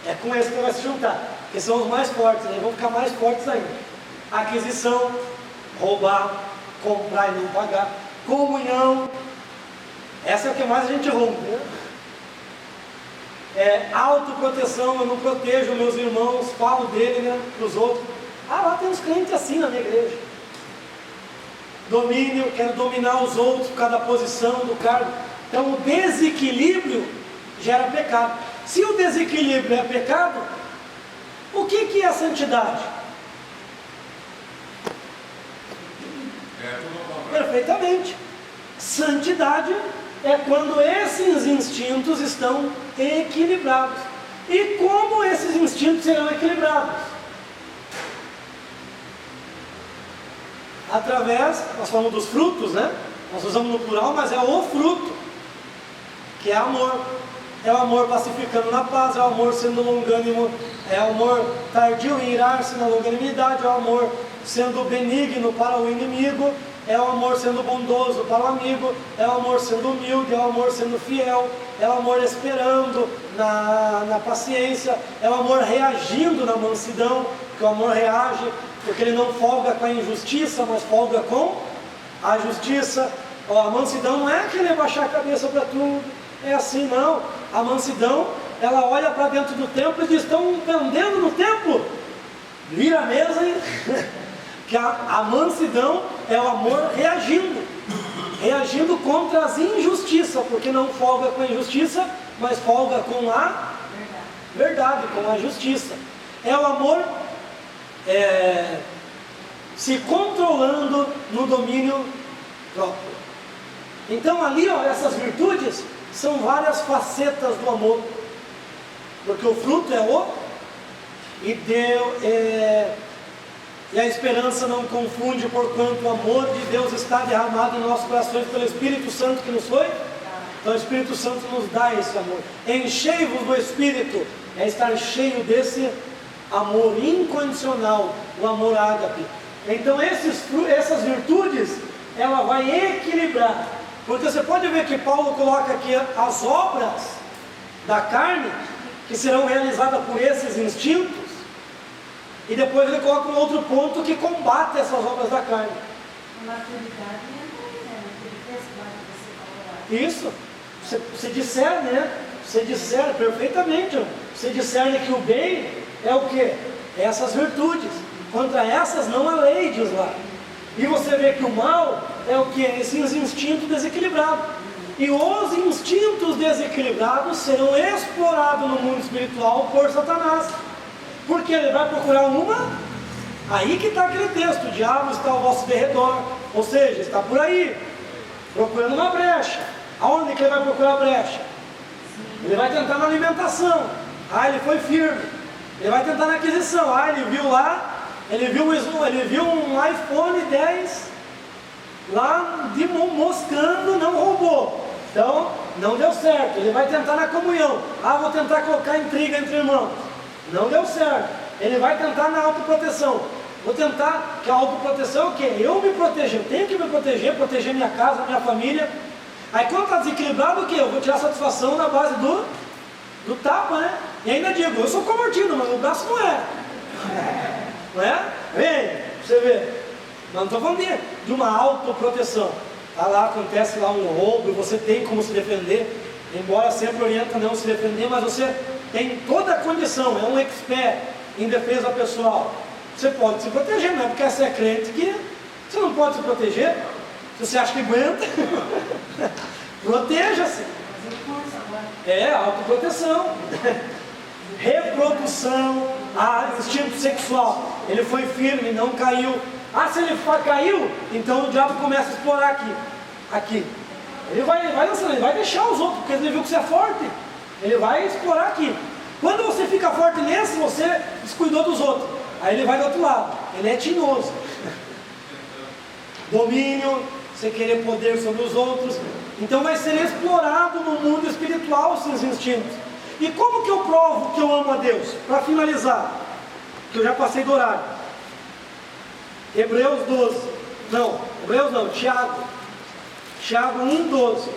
É com esse que vai se juntar, que são os mais fortes, eles vão ficar mais fortes ainda. Aquisição, roubar, comprar e não pagar, comunhão, essa é o que mais a gente rompe, né? Autoproteção, eu não protejo meus irmãos, falo dele, né, para os outros. Lá tem uns crentes assim na minha igreja. Domínio, quero dominar os outros por causa da posição, do cargo. Então o desequilíbrio gera pecado. Se o desequilíbrio é pecado, o que é a santidade? Perfeitamente. Santidade é quando esses instintos estão equilibrados. E como esses instintos serão equilibrados? Através, nós falamos dos frutos, né? Nós usamos no plural, mas é o fruto, que é amor. É o amor pacificando na paz, é o amor sendo longânimo, é o amor tardio em irar-se na longanimidade, é o amor sendo benigno para o inimigo, é o amor sendo bondoso para o amigo, é o amor sendo humilde, é o amor sendo fiel, é o amor esperando na paciência, é o amor reagindo na mansidão, porque o amor reage, porque ele não folga com a injustiça, mas folga com a justiça. A mansidão não é querer baixar a cabeça para tudo, é assim não. A mansidão, ela olha para dentro do templo e diz: estão vendendo no templo? Vira a mesa e... que a mansidão é o amor reagindo contra as injustiças, porque não folga com a injustiça, mas folga com a verdade, com a justiça. É o amor se controlando no domínio próprio. Então ali, ó, essas virtudes são várias facetas do amor, porque o fruto é o e a esperança não confunde, porquanto o amor de Deus está derramado em nossos corações pelo Espírito Santo que nos foi. Então o Espírito Santo nos dá esse amor. Enchei-vos do Espírito, é estar cheio desse amor incondicional, o amor ágape. Então essas virtudes, ela vai equilibrar, porque você pode ver que Paulo coloca aqui as obras da carne, que serão realizadas por esses instintos, e depois ele coloca um outro ponto que combate essas obras da carne. A maturidade entra aí, né? Naquele texto lá que você falou lá. Isso, você discerne, né? Você discerne perfeitamente. Você discerne que o bem é o quê? É essas virtudes. Contra essas não há lei, diz lá. E você vê que o mal é o quê? Esses instintos desequilibrados. E os instintos desequilibrados serão explorados no mundo espiritual por Satanás. Porque ele vai procurar uma, aí que está aquele texto: o diabo está ao vosso derredor, ou seja, está por aí, procurando uma brecha. Aonde que ele vai procurar a brecha? Ele vai tentar na alimentação, ele foi firme. Ele vai tentar na aquisição, ele viu lá, ele viu um iPhone 10 lá moscando, não roubou, então não deu certo. Ele vai tentar na comunhão, vou tentar colocar intriga entre irmãos. Não deu certo. Ele vai tentar na autoproteção. Vou tentar, que a autoproteção é o quê? Eu me proteger, eu tenho que me proteger minha casa, minha família. Aí quando está desequilibrado, o quê? Eu vou tirar satisfação na base do tapa, né? E ainda digo: eu sou convertido, mas o braço não é. Não é? Vem, pra você ver. Mas não estou falando de uma autoproteção. Tá lá, acontece lá um roubo e você tem como se defender. Embora sempre orienta a não se defender, mas você tem toda a condição, é um expert em defesa pessoal. Você pode se proteger, não é porque você é crente que você não pode se proteger. Se você acha que aguenta, proteja-se. Autoproteção. Reprodução, instinto sexual. Ele foi firme, não caiu. Se ele caiu, então o diabo começa a explorar aqui. Ele vai lançando, ele vai deixar os outros, porque ele viu que você é forte. Ele vai explorar aqui. Quando você fica forte nesse, você descuidou dos outros. Aí ele vai do outro lado. Ele é tinhoso. Domínio, você querer poder sobre os outros. Então vai ser explorado no mundo espiritual esses instintos. E como que eu provo que eu amo a Deus? Para finalizar, que eu já passei do horário. Tiago 1,12.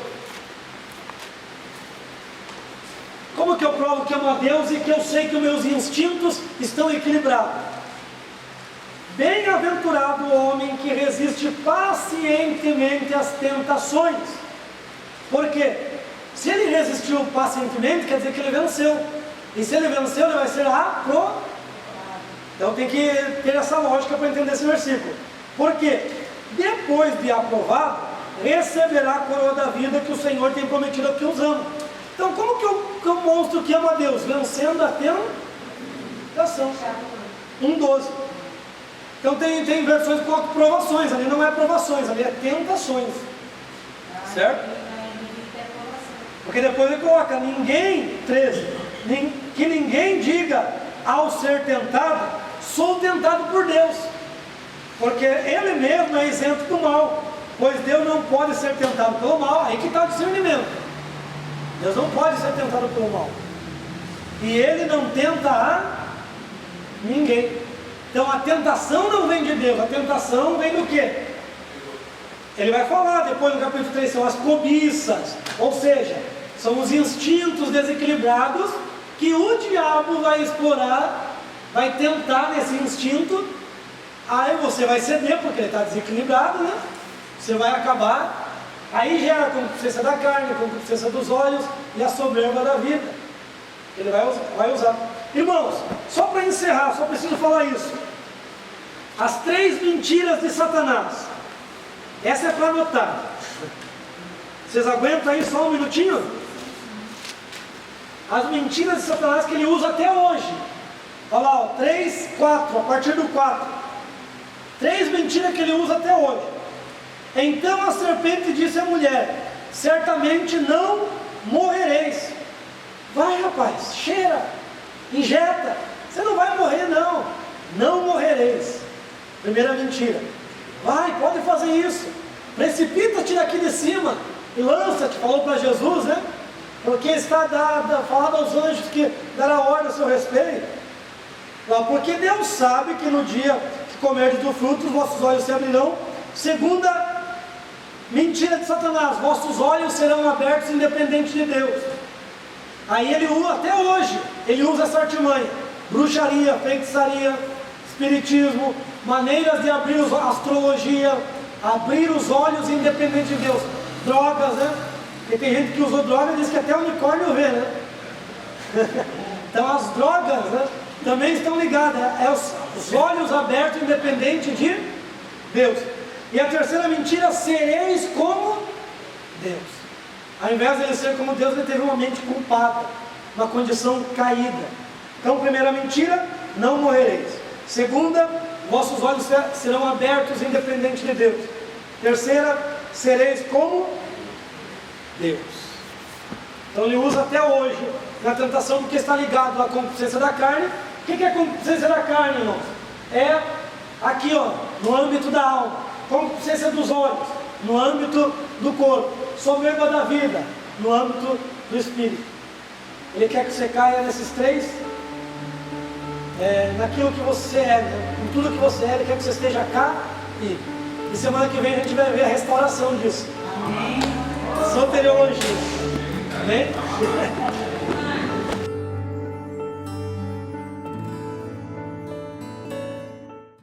Como que eu provo que amo a Deus e que eu sei que os meus instintos estão equilibrados? Bem-aventurado o homem que resiste pacientemente às tentações. Por quê? Se ele resistiu pacientemente, quer dizer que ele venceu. E se ele venceu, ele vai ser aprovado. Então tem que ter essa lógica para entender esse versículo. Por quê? Depois de aprovado, receberá a coroa da vida que o Senhor tem prometido aos que os amam. Então como que eu mostro que amo a Deus? Vencendo a tentação. 1,12. Então tem versões que colocam provações, ali não é provações, ali é tentações. Certo? Porque depois ele coloca, que ninguém diga ao ser tentado, sou tentado por Deus, porque Ele mesmo é isento do mal, pois Deus não pode ser tentado pelo mal. Aí que está o discernimento. Deus não pode ser tentado pelo mal, e Ele não tenta a ninguém. Então a tentação não vem de Deus, a tentação vem do quê? Ele vai falar depois no capítulo 3, são as cobiças, ou seja, são os instintos desequilibrados que o diabo vai explorar, vai tentar nesse instinto. Aí você vai ceder, porque ele está desequilibrado, né? Você vai acabar, aí gera a concupiscência da carne, a concupiscência dos olhos e a soberba da vida. Ele vai usar. Irmãos, só para encerrar, só preciso falar isso. As 3 mentiras de Satanás. Essa é para anotar. Vocês aguentam aí só um minutinho? As mentiras de Satanás que ele usa até hoje. Olha lá, ó, 3, 4, a partir do 4. 3 mentiras que ele usa até hoje. Então a serpente disse à mulher: certamente não morrereis. Vai, rapaz, cheira, injeta, você não vai morrer não, não morrereis. Primeira mentira. Vai, pode fazer isso, precipita-te daqui de cima e lança-te, falou para Jesus, né? Porque está falado aos anjos que dará ordem a seu respeito. Não, porque Deus sabe que no dia que comerdes do fruto, os vossos olhos se abrirão. Segunda mentira de Satanás: vossos olhos serão abertos independente de Deus. Aí ele usa, até hoje, ele usa essa artimanha: bruxaria, feitiçaria, espiritismo, maneiras de abrir a astrologia, abrir os olhos independente de Deus. Drogas, né? Porque tem gente que usou droga e diz que até o unicórnio vê, né? Então as drogas, né, também estão ligadas, os olhos abertos independente de Deus. E a terceira mentira: sereis como Deus. Ao invés de ele ser como Deus, ele teve uma mente culpada, uma condição caída. Então, primeira mentira: não morrereis. Segunda: vossos olhos serão abertos independente de Deus. Terceira: sereis como Deus. Então ele usa até hoje na tentação, porque está ligado à concupiscência da carne. O que é a concupiscência da carne, irmãos? É aqui, ó, no âmbito da alma. Concupiscência dos olhos, no âmbito do corpo. Soberba da vida, no âmbito do espírito. Ele quer que você caia nesses 3, naquilo que você é, né? Em tudo que você é, ele quer que você esteja cá. E semana que vem a gente vai ver a restauração disso. Amém. Soteriologia. Amém?